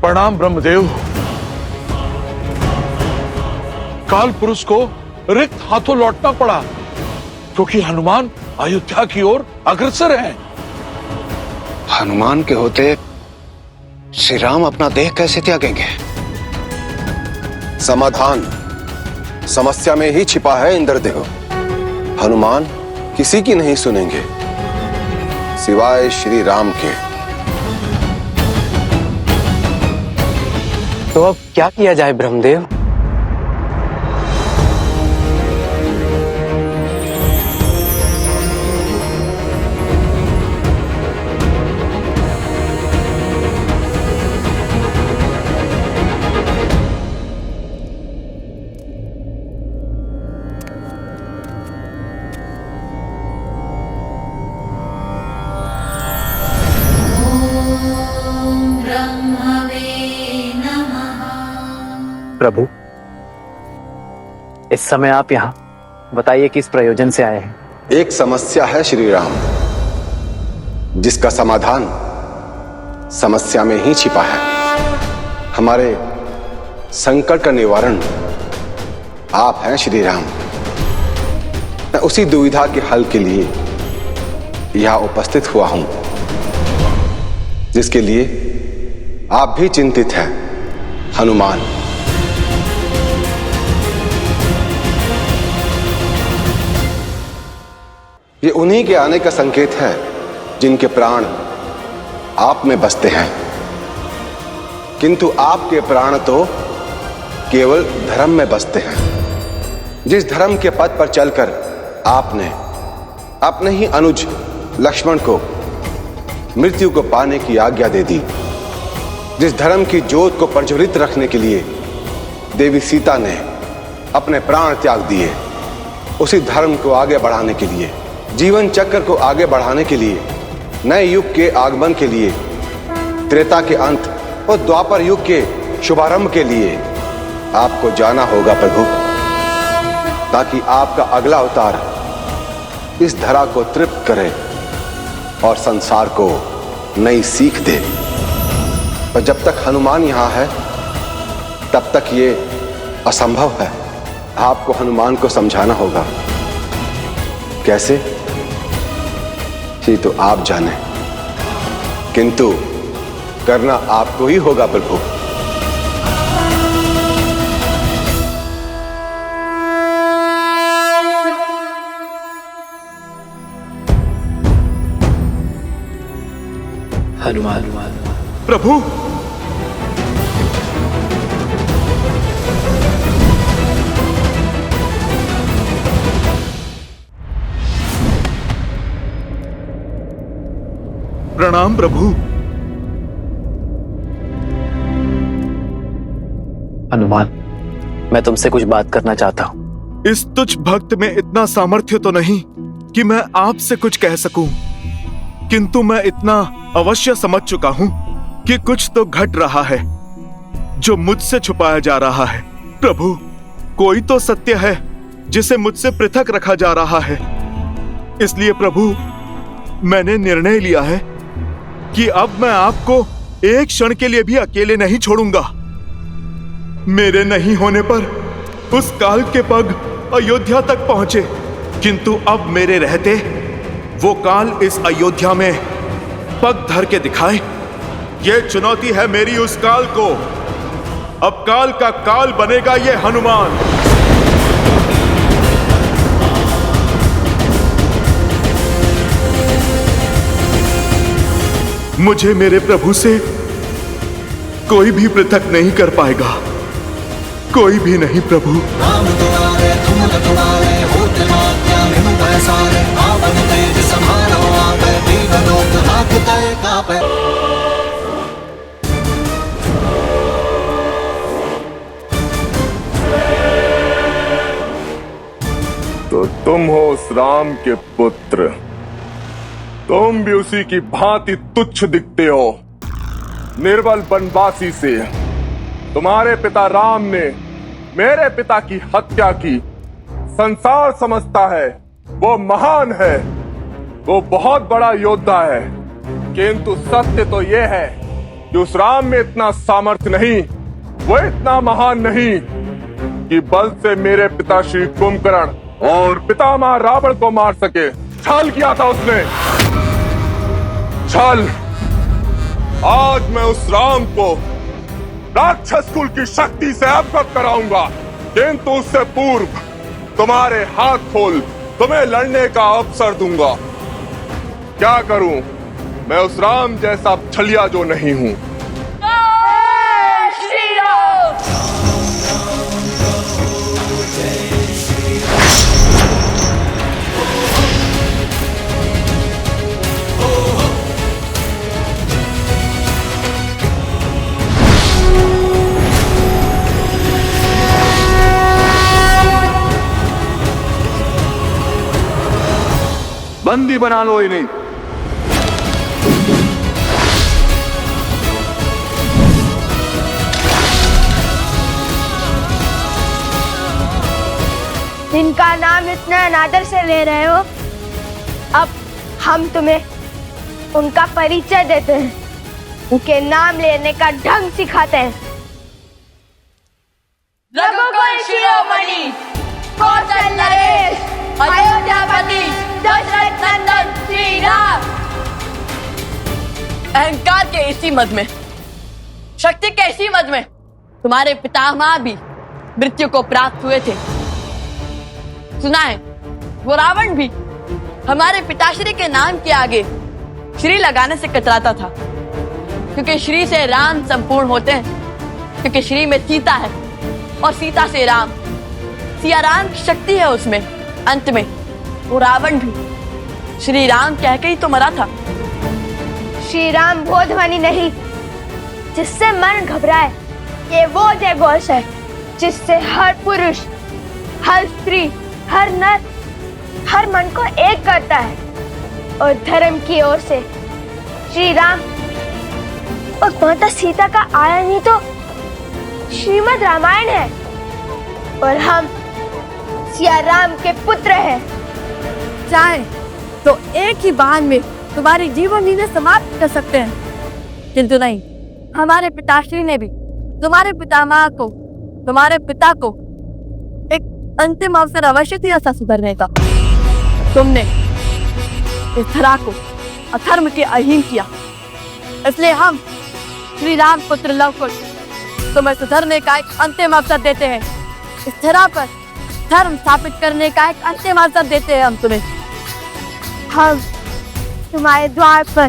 प्रणाम ब्रह्मदेव। काल पुरुष को रिक्त हाथों लौटना पड़ा क्योंकि हनुमान अयोध्या की ओर अग्रसर हैं। हनुमान के होते श्री राम अपना देह कैसे त्यागेंगे? समाधान समस्या में ही छिपा है इंद्रदेव। हनुमान किसी की नहीं सुनेंगे सिवाय श्री राम के। तो अब क्या किया जाए ब्रह्मदेव? प्रभु, इस समय आप यहाँ बताइए किस प्रयोजन से आए हैं? एक समस्या है श्री राम, जिसका समाधान समस्या में ही छिपा है। हमारे संकट का निवारण आप हैं श्री राम। मैं उसी दुविधा के हल के लिए यहां उपस्थित हुआ हूं, जिसके लिए आप भी चिंतित हैं हनुमान। ये उन्हीं के आने का संकेत है जिनके प्राण आप में बसते हैं, किंतु आपके प्राण तो केवल धर्म में बसते हैं। जिस धर्म के पथ पर चलकर आपने अपने ही अनुज लक्ष्मण को मृत्यु को पाने की आज्ञा दे दी, जिस धर्म की ज्योत को प्रज्वलित रखने के लिए देवी सीता ने अपने प्राण त्याग दिए, उसी धर्म को आगे बढ़ाने के लिए, जीवन चक्र को आगे बढ़ाने के लिए, नए युग के आगमन के लिए, त्रेता के अंत और द्वापर युग के शुभारंभ के लिए आपको जाना होगा प्रभु, ताकि आपका अगला अवतार इस धरा को तृप्त करे और संसार को नई सीख दे। पर जब तक हनुमान यहां है तब तक ये असंभव है। आपको हनुमान को समझाना होगा। कैसे, ये तो आप जाने, किंतु करना आपको ही होगा प्रभु। हनुमान। प्रभु, प्रणाम प्रभु। हनुमान, मैं तुमसे कुछ बात करना चाहता हूं। इस तुच्छ भक्त में इतना सामर्थ्य तो नहीं कि मैं आपसे कुछ कह सकूं, किंतु मैं इतना अवश्य समझ चुका हूं कि कुछ तो घट रहा है जो मुझसे छुपाया जा रहा है। प्रभु, कोई तो सत्य है जिसे मुझसे पृथक रखा जा रहा है। इसलिए प्रभु, मैंने निर्णय लिया है कि अब मैं आपको एक क्षण के लिए भी अकेले नहीं छोड़ूंगा। मेरे नहीं होने पर उस काल के पग अयोध्या तक पहुंचे, किंतु अब मेरे रहते वो काल इस अयोध्या में पग धर के दिखाए। ये चुनौती है मेरी उस काल को। अब काल का काल बनेगा ये हनुमान। मुझे मेरे प्रभु से कोई भी पृथक नहीं कर पाएगा, कोई भी नहीं प्रभु। राम दुआरे तुम रखवारे, होते मात्या में पैसारे, आपन तेज समारो आपे, दीन लोक राखते कापे। तो तुम हो उस राम के पुत्र, तुम भी उसी की भांति तुच्छ दिखते हो। निर्बल बनवासी से तुम्हारे पिता राम ने मेरे पिता की हत्या की। संसार समझता है वो महान है, वो बहुत बड़ा योद्धा है, किंतु सत्य तो ये है कि उस राम में इतना सामर्थ्य नहीं, वो इतना महान नहीं कि बल से मेरे पिता श्री कुंभकर्ण और पितामह रावण को मार सके। छल किया था उसने, छल। आज मैं उस राम को राक्षस कुल की शक्ति से अवगत कराऊंगा, किंतु उससे पूर्व तुम्हारे हाथ खोल तुम्हें लड़ने का अवसर दूंगा। क्या करूं, मैं उस राम जैसा छलिया जो नहीं हूं। बंदी बना लो इन्हें। जिनका नाम इतना अनादर से ले रहे हो, अब हम तुम्हें उनका परिचय देते हैं, उनके नाम लेने का ढंग सिखाते हैं। रघुकुल शिरोमणि, कौशल नरेश, अयोध्यापति, दशरथ नंदन श्री राम। अहंकार के इसी मद में, शक्ति के इसी मद में तुम्हारे पितामह भी मृत्यु को प्राप्त हुए थे। सुना है वो रावण भी हमारे पिताश्री के नाम के आगे श्री लगाने से कतराता था, क्योंकि श्री से राम संपूर्ण होते हैं, क्योंकि श्री में सीता है और सीता से राम, सिया राम की शक्ति है उसमें। अंत में वो रावण भी श्री राम कह के ही तो मरा था। श्री राम वो ध्वनि नहीं जिससे मन घबराए, ये वो जय घोष है जिससे हर पुरुष, हर स्त्री, हर नर, हर मन को एक करता है। और धर्म की ओर से श्री राम और माता सीता का आयन ही तो श्रीमद् रामायण है, और हम सिया राम के पुत्र हैं। चाहे तो एक ही बाण में तुम्हारी जीवन लीला समाप्त कर सकते हैं, किंतु नहीं, हमारे पिताश्री ने भी तुम्हारे पितामह को, तुम्हारे पिता को एक अंतिम अवसर अवश्य दिया था सुधरने का। तुमने इस धरा को अधर्म के अधीन किया, इसलिए हम श्री राम पुत्र लव कुश तुम्हें सुधरने का एक अंतिम अवसर देते हैं। इस धरा पर धर्म स्थापित करने का एक अंतिम अवसर देते हैं हम तुम्हें। हम तुम्हारे द्वार पर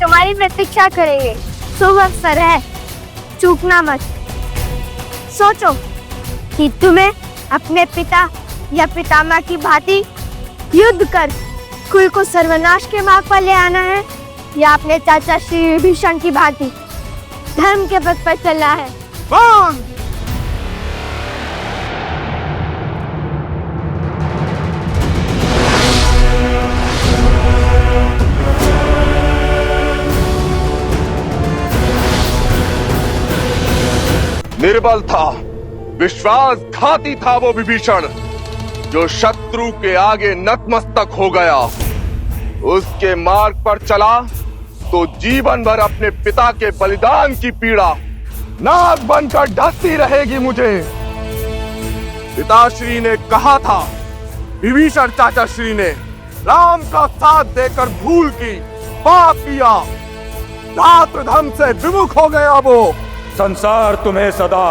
तुम्हारी प्रतीक्षा करेंगे। शुभ अवसर है, चूकना मत। सोचो कि तुम्हें अपने पिता या पितामह की भांति युद्ध कर कुल को सर्वनाश के मार्ग पर ले आना है, या अपने चाचा श्री विभीषण की भांति धर्म के पथ पर चलना है। निर्बल था, विश्वासघाती था वो विभीषण, जो शत्रु के आगे नतमस्तक हो गया। उसके मार्ग पर चला तो जीवन भर अपने पिता के बलिदान की पीड़ा नाग बनकर ढसती रहेगी मुझे। पिताश्री ने कहा था, विभीषण चाचा श्री ने राम का साथ देकर भूल की, पाप किया, रात्रधम से विमुख हो गया वो। संसार तुम्हें सदा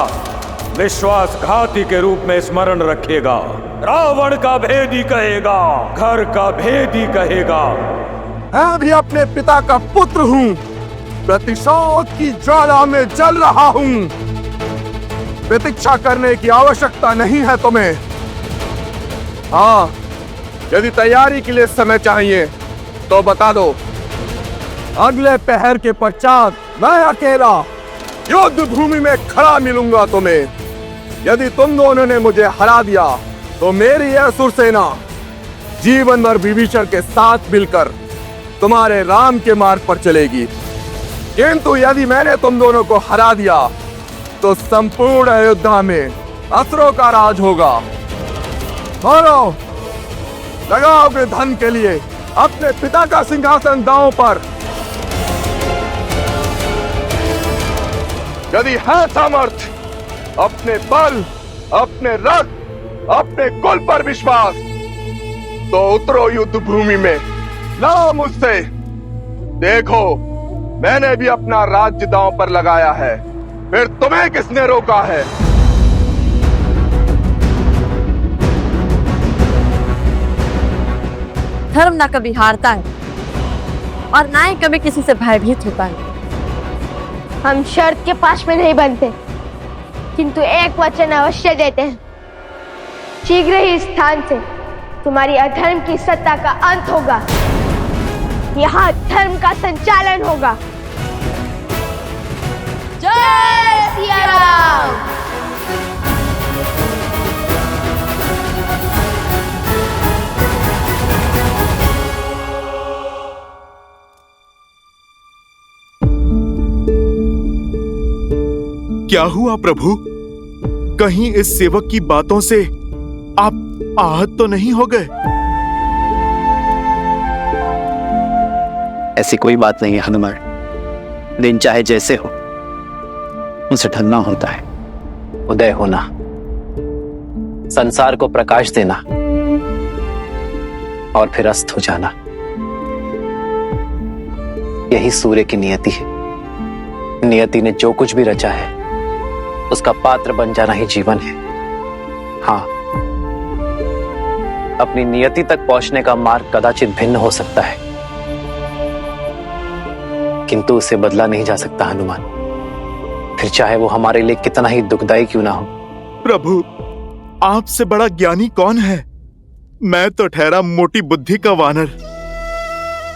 विश्वासघाती के रूप में स्मरण रखेगा। रावण का भेदी कहेगा, घर का भेदी कहेगा। मैं भी अपने पिता का पुत्र हूँ, प्रतिशोध की ज्वाला में जल रहा हूँ। प्रतीक्षा करने की आवश्यकता नहीं है तुम्हें। हाँ, यदि तैयारी के लिए समय चाहिए तो बता दो। अगले पहर के पश्चात मैं अकेला युद्ध भूमि में खड़ा मिलूंगा तुम्हें। यदि तुम दोनों ने मुझे हरा दिया तो मेरी यह असुर सेना जीवन भर विभीषण के साथ मिलकर तुम्हारे राम के मार्ग पर चलेगी। किंतु यदि मैंने तुम दोनों को हरा दिया तो संपूर्ण अयोध्या में असुरों का राज होगा। बोलो, लगाओगे धन के लिए अपने पिता का सिंहासन दांव पर? यदि है सामर्थ्य, अपने बल, अपने रथ, अपने कुल पर विश्वास, तो उतरो युद्ध भूमि में, लाओ मुझसे। देखो, मैंने भी अपना राज्य दांव पर लगाया है, फिर तुम्हें किसने रोका है? धर्म ना कभी हारता है और ना ही कभी किसी से भयभीत होता है। हम शर्त के पास में नहीं बनते, किंतु एक वचन अवश्य देते हैं। शीघ्र ही इस स्थान से तुम्हारी अधर्म की सत्ता का अंत होगा। यहाँ धर्म का संचालन होगा। जय सिया राम। क्या हुआ प्रभु? कहीं इस सेवक की बातों से आप आहत तो नहीं हो गए? ऐसी कोई बात नहीं है हनुमान। दिन चाहे जैसे हो, उसे ढलना होता है। उदय होना, संसार को प्रकाश देना और फिर अस्त हो जाना, यही सूर्य की नियति है। नियति ने जो कुछ भी रचा है उसका पात्र बन जाना ही जीवन है। हाँ, अपनी नियति तक पहुंचने का मार्ग कदाचित भिन्न हो सकता है, किंतु उसे बदला नहीं जा सकता हनुमान, फिर चाहे वो हमारे लिए कितना ही दुखदाई क्यों ना हो। प्रभु, आपसे बड़ा ज्ञानी कौन है? मैं तो ठहरा मोटी बुद्धि का वानर।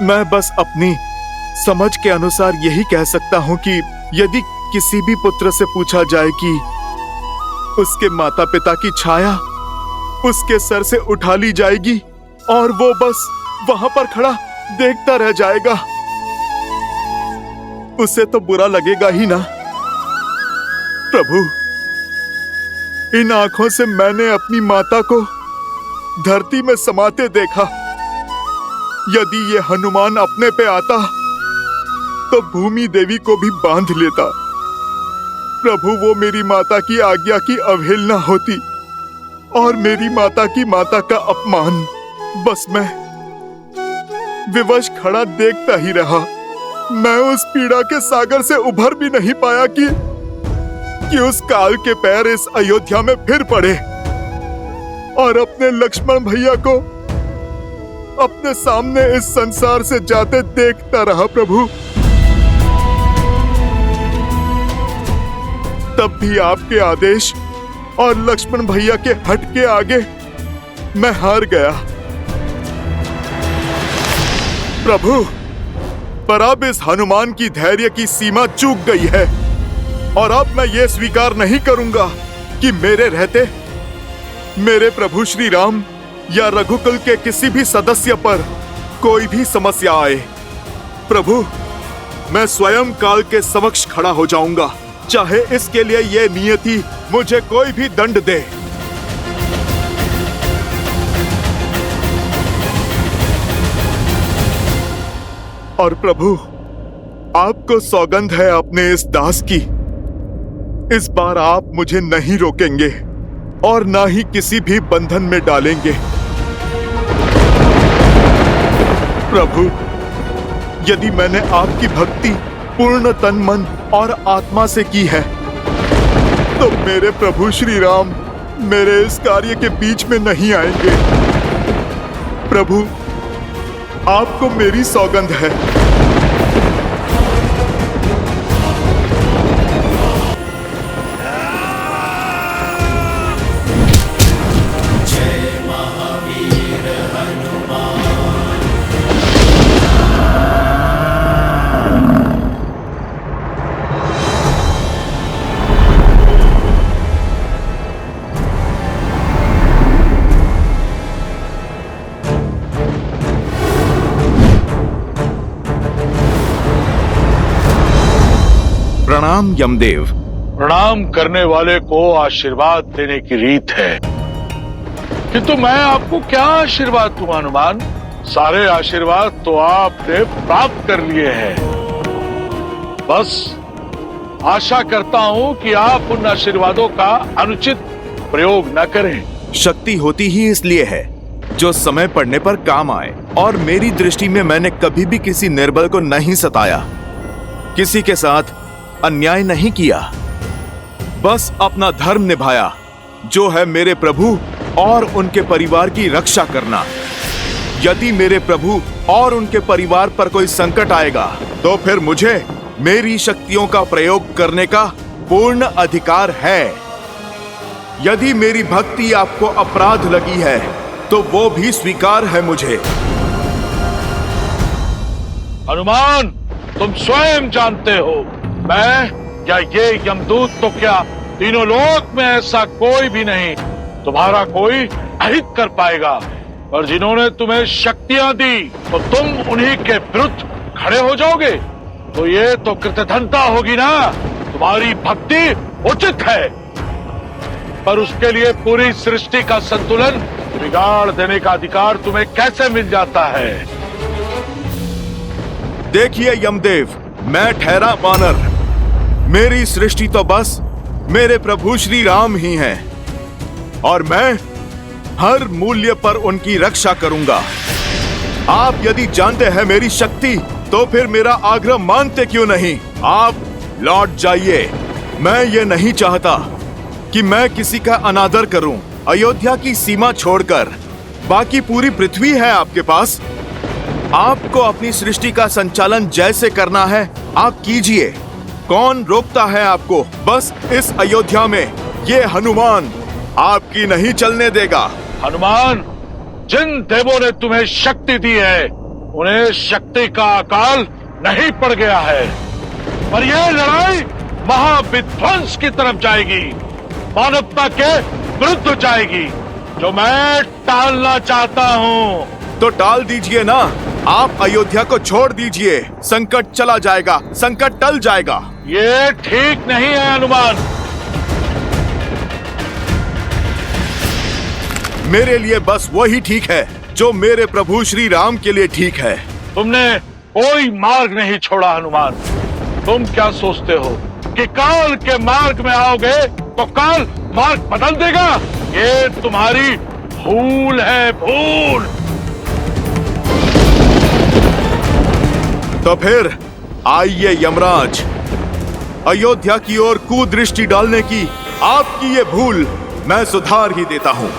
मैं बस अपनी समझ के अनुसार यही कह सकता हूं कि यदि किसी भी पुत्र से पूछा जाए कि उसके माता पिता की छाया उसके सर से उठा ली जाएगी और वो बस वहां पर खड़ा देखता रह जाएगा, उसे तो बुरा लगेगा ही ना। प्रभु, इन आंखों से मैंने अपनी माता को धरती में समाते देखा। यदि ये हनुमान अपने पे आता तो भूमि देवी को भी बांध लेता। प्रभु, वो मेरी माता की आज्ञा की अवहेलना होती और मेरी माता की माता का अपमान। बस मैं विवश खड़ा देखता ही रहा। मैं उस पीड़ा के सागर से उभर भी नहीं पाया कि उस काल के पैर इस अयोध्या में फिर पड़े और अपने लक्ष्मण भैया को अपने सामने इस संसार से जाते देखता रहा। प्रभु, तब भी आपके आदेश और लक्ष्मण भैया के हट के आगे मैं हार गया। प्रभु, पर अब इस हनुमान की धैर्य की सीमा चूक गई है और अब मैं ये स्वीकार नहीं करूंगा कि मेरे रहते मेरे प्रभु श्री राम या रघुकुल के किसी भी सदस्य पर कोई भी समस्या आए। प्रभु, मैं स्वयं काल के समक्ष खड़ा हो जाऊंगा, चाहे इसके लिए ये नियति मुझे कोई भी दंड दे। और प्रभु, आपको सौगंध है अपने इस दास की, इस बार आप मुझे नहीं रोकेंगे और ना ही किसी भी बंधन में डालेंगे। प्रभु, यदि मैंने आपकी भक्ति पूर्ण तन मन और आत्मा से की है तो मेरे प्रभु श्री राम मेरे इस कार्य के बीच में नहीं आएंगे। प्रभु, आपको मेरी सौगंध है। प्रणाम यमदेव। प्रणाम करने वाले को आशीर्वाद देने की रीत है, किंतु मैं आपको क्या आशीर्वाद दूं हनुमान? सारे आशीर्वाद तो आपने प्राप्त कर लिए हैं। बस आशा करता हूं कि आप उन आशीर्वादों का अनुचित प्रयोग न करें। शक्ति होती ही इसलिए है जो समय पड़ने पर काम आए, और मेरी दृष्टि में मैंने कभी भी किसी निर्बल को नहीं सताया, किसी के साथ अन्याय नहीं किया, बस अपना धर्म निभाया, जो है मेरे प्रभु और उनके परिवार की रक्षा करना। यदि मेरे प्रभु और उनके परिवार पर कोई संकट आएगा तो फिर मुझे मेरी शक्तियों का प्रयोग करने का पूर्ण अधिकार है। यदि मेरी भक्ति आपको अपराध लगी है तो वो भी स्वीकार है मुझे। हनुमान, तुम स्वयं जानते हो, मैं या ये यमदूत तो क्या, तीनों लोक में ऐसा कोई भी नहीं तुम्हारा कोई अहित कर पाएगा। और जिन्होंने तुम्हें शक्तियां दी तो तुम उन्हीं के विरुद्ध खड़े हो जाओगे, तो ये तो कृतघ्नता होगी ना। तुम्हारी भक्ति उचित है, पर उसके लिए पूरी सृष्टि का संतुलन बिगाड़ देने का अधिकार तुम्हें कैसे मिल जाता है? देखिए यमदेव, मैं ठहरा वानर। मेरी सृष्टि तो बस मेरे प्रभु श्री राम ही हैं, और मैं हर मूल्य पर उनकी रक्षा करूंगा। आप यदि जानते हैं मेरी शक्ति, तो फिर मेरा आग्रह मानते क्यों नहीं? आप लौट जाइए। मैं ये नहीं चाहता कि मैं किसी का अनादर करूं। अयोध्या की सीमा छोड़कर बाकी पूरी पृथ्वी है आपके पास। आपको अपनी सृष्टि का संचालन जैसे करना है आप कीजिए। कौन रोकता है आपको? बस इस अयोध्या में ये हनुमान आपकी नहीं चलने देगा। हनुमान, जिन देवों ने तुम्हें शक्ति दी है उन्हें शक्ति का अकाल नहीं पड़ गया है, पर यह लड़ाई महाविध्वंस की तरफ जाएगी, मानवता के विरुद्ध जाएगी, जो मैं टालना चाहता हूँ। तो टाल दीजिए ना। आप अयोध्या को छोड़ दीजिए। संकट चला जाएगा, संकट टल जाएगा। ये ठीक नहीं है हनुमान। मेरे लिए बस वही ठीक है जो मेरे प्रभु श्री राम के लिए ठीक है। तुमने कोई मार्ग नहीं छोड़ा हनुमान। तुम क्या सोचते हो कि काल के मार्ग में आओगे तो काल मार्ग बदल देगा? ये तुम्हारी भूल है, भूल। तो फिर आइए यमराज, अयोध्या की ओर कुदृष्टि डालने की आपकी ये भूल मैं सुधार ही देता हूँ।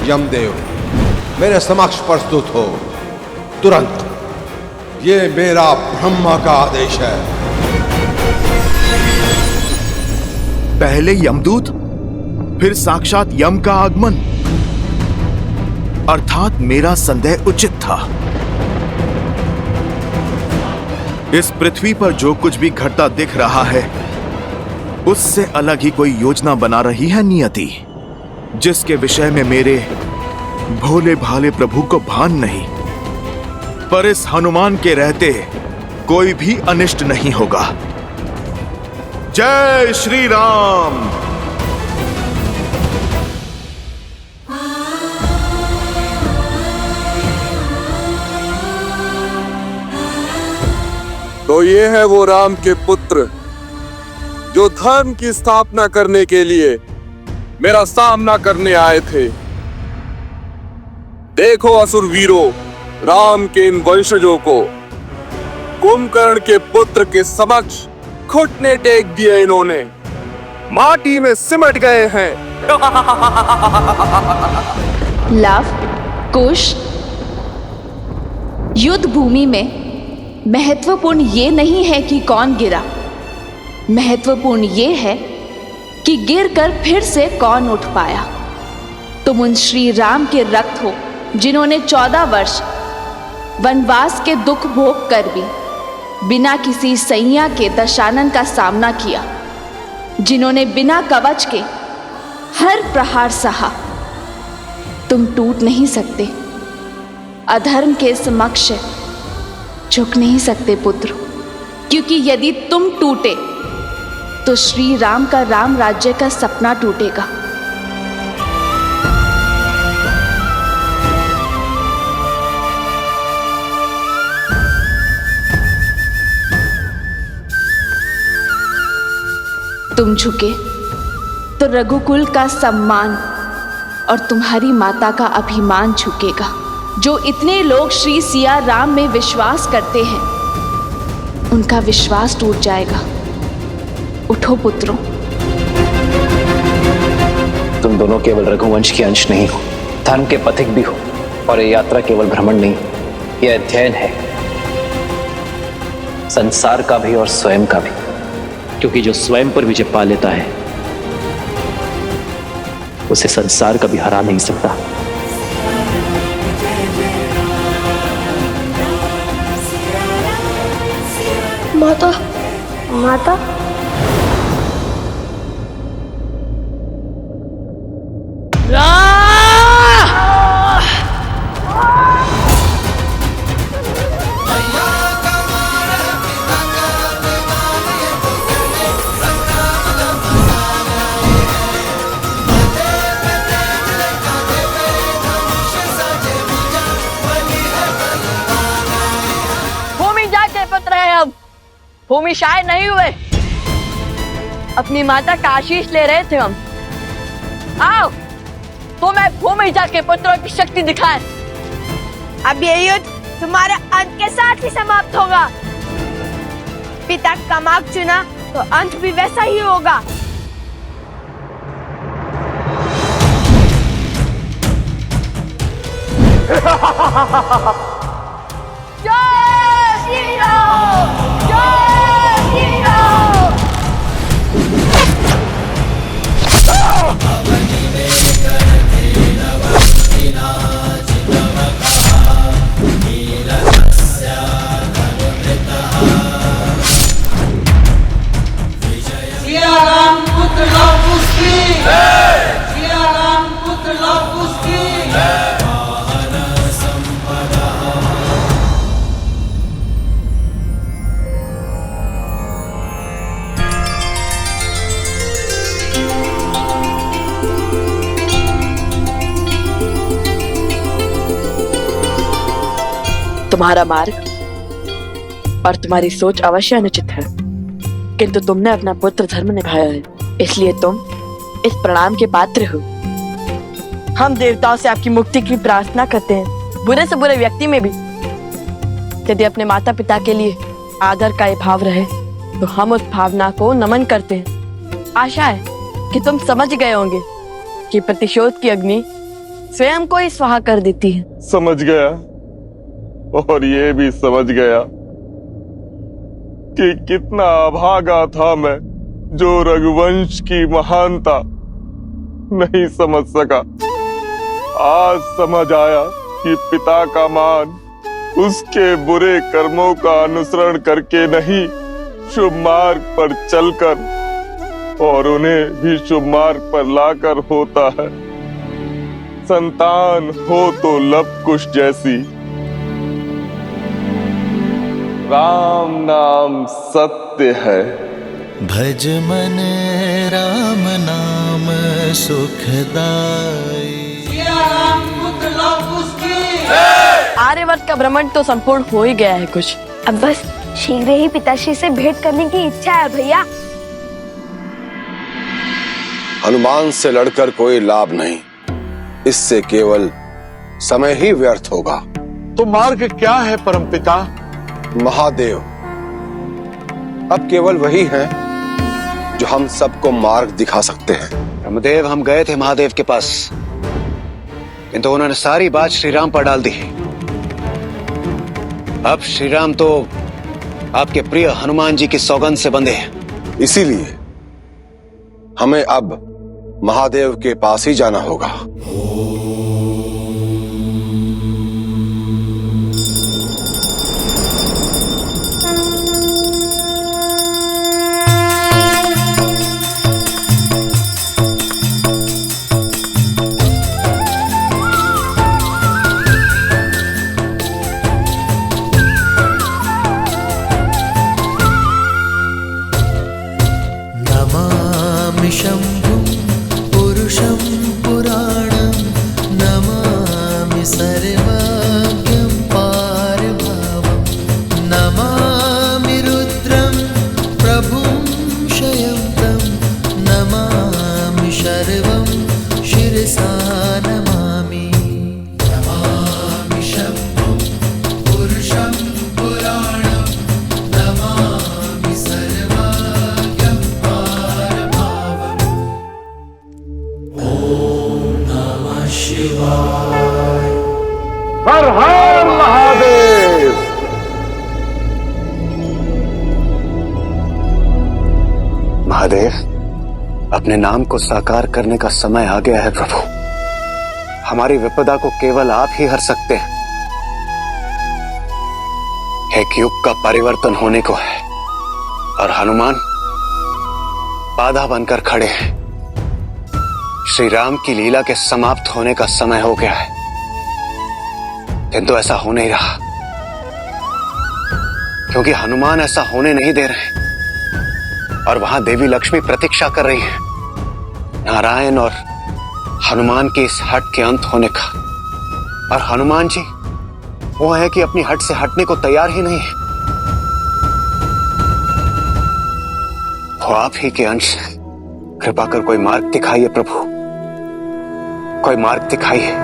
यमदेव, मेरे समक्ष प्रस्तुत हो तुरंत। ये मेरा ब्रह्मा का आदेश है। पहले यमदूत, फिर साक्षात यम का आगमन। अर्थात मेरा संदेह उचित था। इस पृथ्वी पर जो कुछ भी घटता दिख रहा है, उससे अलग ही कोई योजना बना रही है नियति, जिसके विषय में मेरे भोले भाले प्रभु को भान नहीं। पर इस हनुमान के रहते कोई भी अनिष्ट नहीं होगा। जय श्री राम। तो ये है वो राम के पुत्र जो धर्म की स्थापना करने के लिए मेरा सामना करने आए थे। देखो असुर वीरों, राम के इन वंशजों को कुंभकर्ण के पुत्र के समक्ष घुटने टेक दिए। इन्होंने माटी में सिमट गए हैं। लव, कुश, युद्ध भूमि में महत्वपूर्ण ये नहीं है कि कौन गिरा, महत्वपूर्ण ये है कि गिरकर फिर से कौन उठ पाया। तुम उन श्री राम के रक्त हो जिन्होंने 14 वर्ष वनवास के दुख भोग कर भी बिना किसी सैया के दशानन का सामना किया, जिन्होंने बिना कवच के हर प्रहार सहा। तुम टूट नहीं सकते, अधर्म के समक्ष झुक नहीं सकते पुत्र, क्योंकि यदि तुम टूटे तो श्री राम का राम राज्य का सपना टूटेगा। तुम झुके तो रघुकुल का सम्मान और तुम्हारी माता का अभिमान झुकेगा। जो इतने लोग श्री सिया राम में विश्वास करते हैं, उनका विश्वास टूट जाएगा। उठो पुत्रों। तुम दोनों केवल रघुवंश के अंश नहीं हो, धर्म के पथिक भी हो। और ये यात्रा केवल भ्रमण नहीं, यह अध्ययन है, संसार का भी और स्वयं का भी। क्योंकि जो स्वयं पर विजय पा लेता है उसे संसार कभी हरा नहीं सकता। माता, माता, भूमिजा के पुत्र है हम, भूमि शायद नहीं हुए। अपनी माता का आशीष ले रहे थे हम। आओ तो मैं भूमिजा के पुत्रों की शक्ति दिखाए। अब ये युद्ध तुम्हारे अंत के साथ ही समाप्त होगा। पिता का मार्ग चुना तो अंत भी वैसा ही होगा। जय श्री राम, जय श्री राम। सिया राम पुत्र लव कुश की जय, सिया राम पुत्र लव कुश की जय। तुम्हारा मार्ग और तुम्हारी सोच अवश्य अनुचित है, किंतु तुमने अपना पुत्र धर्म निभाया है, इसलिए तुम इस प्रणाम के पात्र हो। हम देवताओं से आपकी मुक्ति की प्रार्थना करते हैं, बुरे से बुरे व्यक्ति में भी। यदि अपने माता पिता के लिए आदर का ये भाव रहे तो हम उस भावना को नमन करते हैं। आशा है कि तुम समझ गए होंगे कि प्रतिशोध की अग्नि स्वयं को ही स्वाहा कर देती है। समझ गया, और ये भी समझ गया कि कितना अभागा था मैं जो रघुवंश की महानता नहीं समझ सका। आज समझ आया कि पिता का मान उसके बुरे कर्मों का अनुसरण करके नहीं, शुभ मार्ग पर चलकर और उन्हें भी शुभ मार्ग पर लाकर होता है। संतान हो तो लव कुश जैसी। राम नाम सत्य है। भज मन राम नाम सुखदाई। सिया राम पुत्र लव कुश की जय। आर्यवर्त का भ्रमण तो संपूर्ण हो ही गया है कुछ। अब बस शीघ्र ही पिताश्री से भेंट करने की इच्छा है भैया। हनुमान से लड़कर कोई लाभ नहीं, इससे केवल समय ही व्यर्थ होगा। तो मार्ग क्या है परमपिता? महादेव अब केवल वही हैं जो हम सबको मार्ग दिखा सकते हैं। रामदेव, हम गए थे महादेव के पास, किंतु उन्होंने सारी बात श्री राम पर डाल दी। अब श्री राम तो आपके प्रिय हनुमान जी की सौगंध से बंधे हैं। इसीलिए हमें अब महादेव के पास ही जाना होगा। नमामि शंभुं पुरुषं पुराणं, नमामि सर्वज्ञं पारभावं, नमामि रुद्रं प्रभुं शयन्तं, नमामि शर्वं शिरसा नमामि। नमामि शंभुं पुरुषं पुराणं, नमामि सर्वज्ञं पारभावं। ओम नमः शिवाय। हर हर महादेव। महादेव, अपने नाम को साकार करने का समय आ गया है प्रभु। हमारी विपदा को केवल आप ही हर सकते हैं। एक युग का परिवर्तन होने को है और हनुमान बाधा बनकर खड़े हैं। श्री राम की लीला के समाप्त होने का समय हो गया है, किंतु ऐसा हो नहीं रहा, क्योंकि हनुमान ऐसा होने नहीं दे रहे और वहां देवी लक्ष्मी प्रतीक्षा कर रही है नारायण और हनुमान की इस हट के अंत होने का। और हनुमान जी वो है कि अपनी हट से हटने को तैयार ही नहीं है। वो आप ही के अंश हैं। कृपा कर कोई मार्ग दिखाइए प्रभु, कोई मार्ग दिखाइए।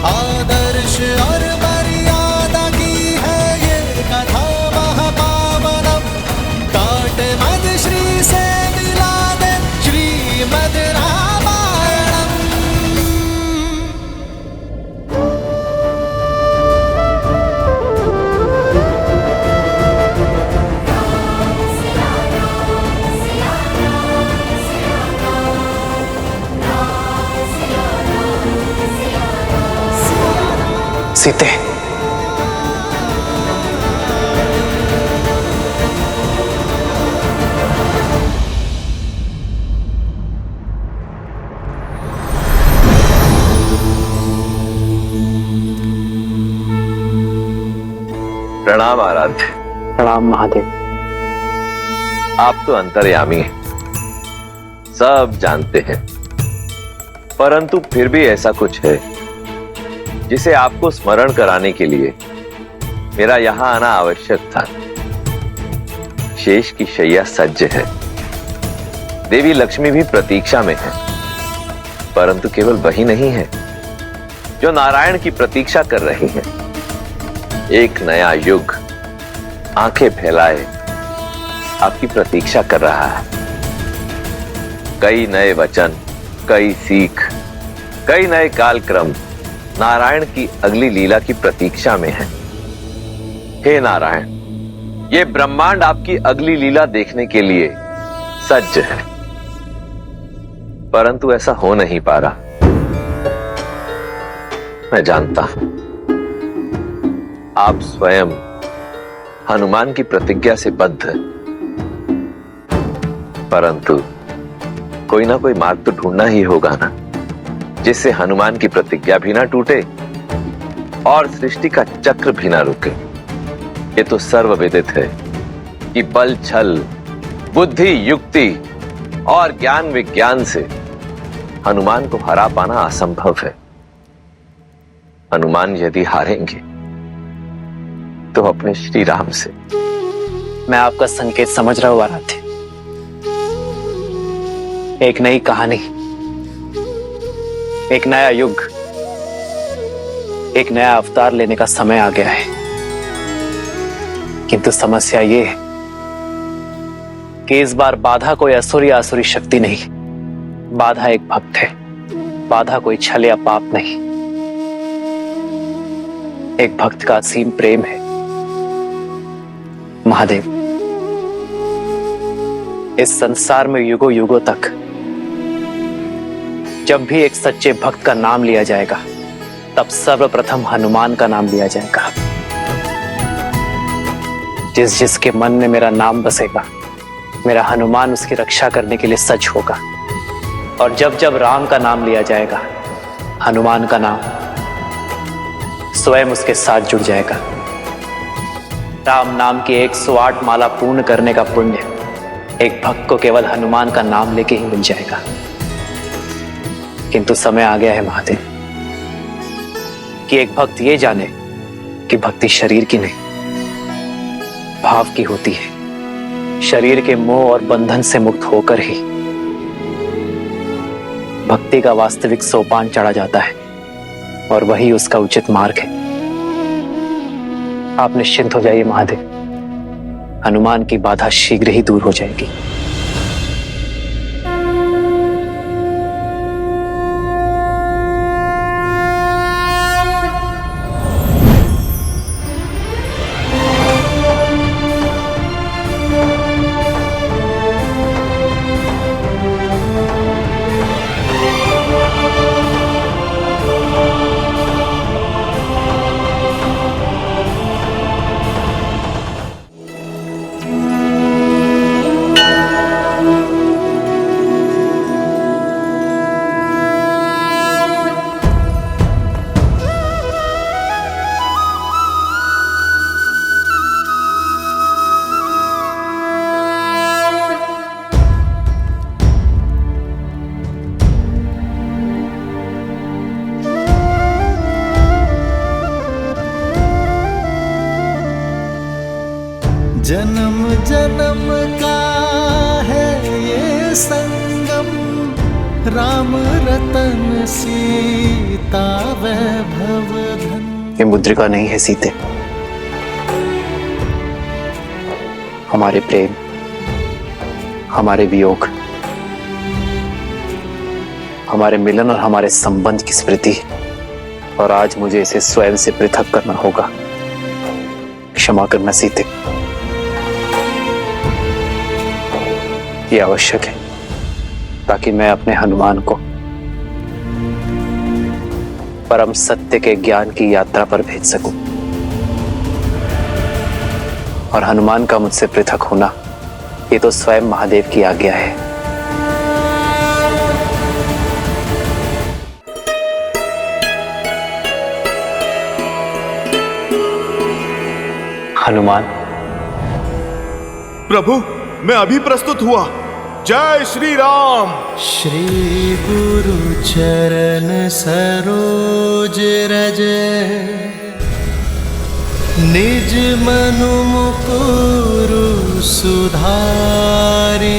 आदर्श और मर्यादा की है ये कथा महापावनम। काटे मद श्री से मिला दे श्रीमद रामायणम। सीते, प्रणाम आराध्य। प्रणाम महादेव। आप तो अंतर्यामी हैं, सब जानते हैं, परंतु फिर भी ऐसा कुछ है जिसे आपको स्मरण कराने के लिए मेरा यहां आना आवश्यक था। शेष की शैया सज्ज है, देवी लक्ष्मी भी प्रतीक्षा में है, परंतु केवल वही नहीं है जो नारायण की प्रतीक्षा कर रही है। एक नया युग आंखें फैलाए आपकी प्रतीक्षा कर रहा है। कई नए वचन, कई सीख, कई नए कालक्रम नारायण की अगली लीला की प्रतीक्षा में है। हे नारायण, ये ब्रह्मांड आपकी अगली लीला देखने के लिए सज्ज है, परंतु ऐसा हो नहीं पा रहा। मैं जानता हूं आप स्वयं हनुमान की प्रतिज्ञा से बद्ध हैं, परंतु कोई ना कोई मार्ग तो ढूंढना ही होगा ना, जिससे हनुमान की प्रतिज्ञा भी ना टूटे और सृष्टि का चक्र भी ना रुके। ये तो सर्वविदित है कि बल, छल, बुद्धि, युक्ति और ज्ञान विज्ञान से हनुमान को हरा पाना असंभव है। हनुमान यदि हारेंगे तो अपने श्री राम से। मैं आपका संकेत समझ रहा हूं आराध्य। एक नई कहानी, एक नया युग, एक नया अवतार लेने का समय आ गया है। किंतु समस्या ये है कि इस बार बाधा कोई असुर या असुरी शक्ति नहीं, बाधा एक भक्त है। बाधा कोई छल या पाप नहीं, एक भक्त का असीम प्रेम है। महादेव, इस संसार में युगों युगों तक जब भी एक सच्चे भक्त का नाम लिया जाएगा, तब सर्वप्रथम हनुमान का नाम लिया जाएगा। जिस जिसके मन में मेरा नाम बसेगा, मेरा हनुमान उसकी रक्षा करने के लिए सच होगा। और जब जब राम का नाम लिया जाएगा, हनुमान का नाम स्वयं उसके साथ जुड़ जाएगा। राम नाम की 108 माला पूर्ण करने का पुण्य एक भक्त को केवल हनुमान का नाम लेके ही मिल जाएगा। किंतु समय आ गया है महादेव कि एक भक्त ये जाने कि भक्ति शरीर की नहीं, भाव की होती है। शरीर के मोह और बंधन से मुक्त होकर ही भक्ति का वास्तविक सोपान चढ़ा जाता है और वही उसका उचित मार्ग है। आप निश्चिंत हो जाइए महादेव, हनुमान की बाधा शीघ्र ही दूर हो जाएगी। जन्म जन्म का है ये संगम, राम रतन सीता वैभव धन। ये मुद्रिका नहीं है सीते, हमारे प्रेम, हमारे वियोग, हमारे मिलन और हमारे संबंध की स्मृति, और आज मुझे इसे स्वयं से पृथक करना होगा। क्षमा करना सीते, ये आवश्यक है ताकि मैं अपने हनुमान को परम सत्य के ज्ञान की यात्रा पर भेज सकूं। और हनुमान का मुझसे पृथक होना, ये तो स्वयं महादेव की आज्ञा है। हनुमान। प्रभु, मैं अभी प्रस्तुत हुआ। जय श्री राम। श्री गुरु चरण सरोज रज, निज मनु मुकुरु सुधारी।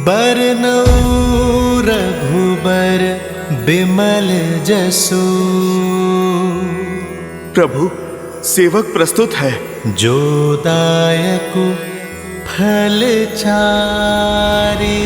बरनउँ रघुबर बिमल जसु। प्रभु, सेवक प्रस्तुत है। जो दायक फल चारी।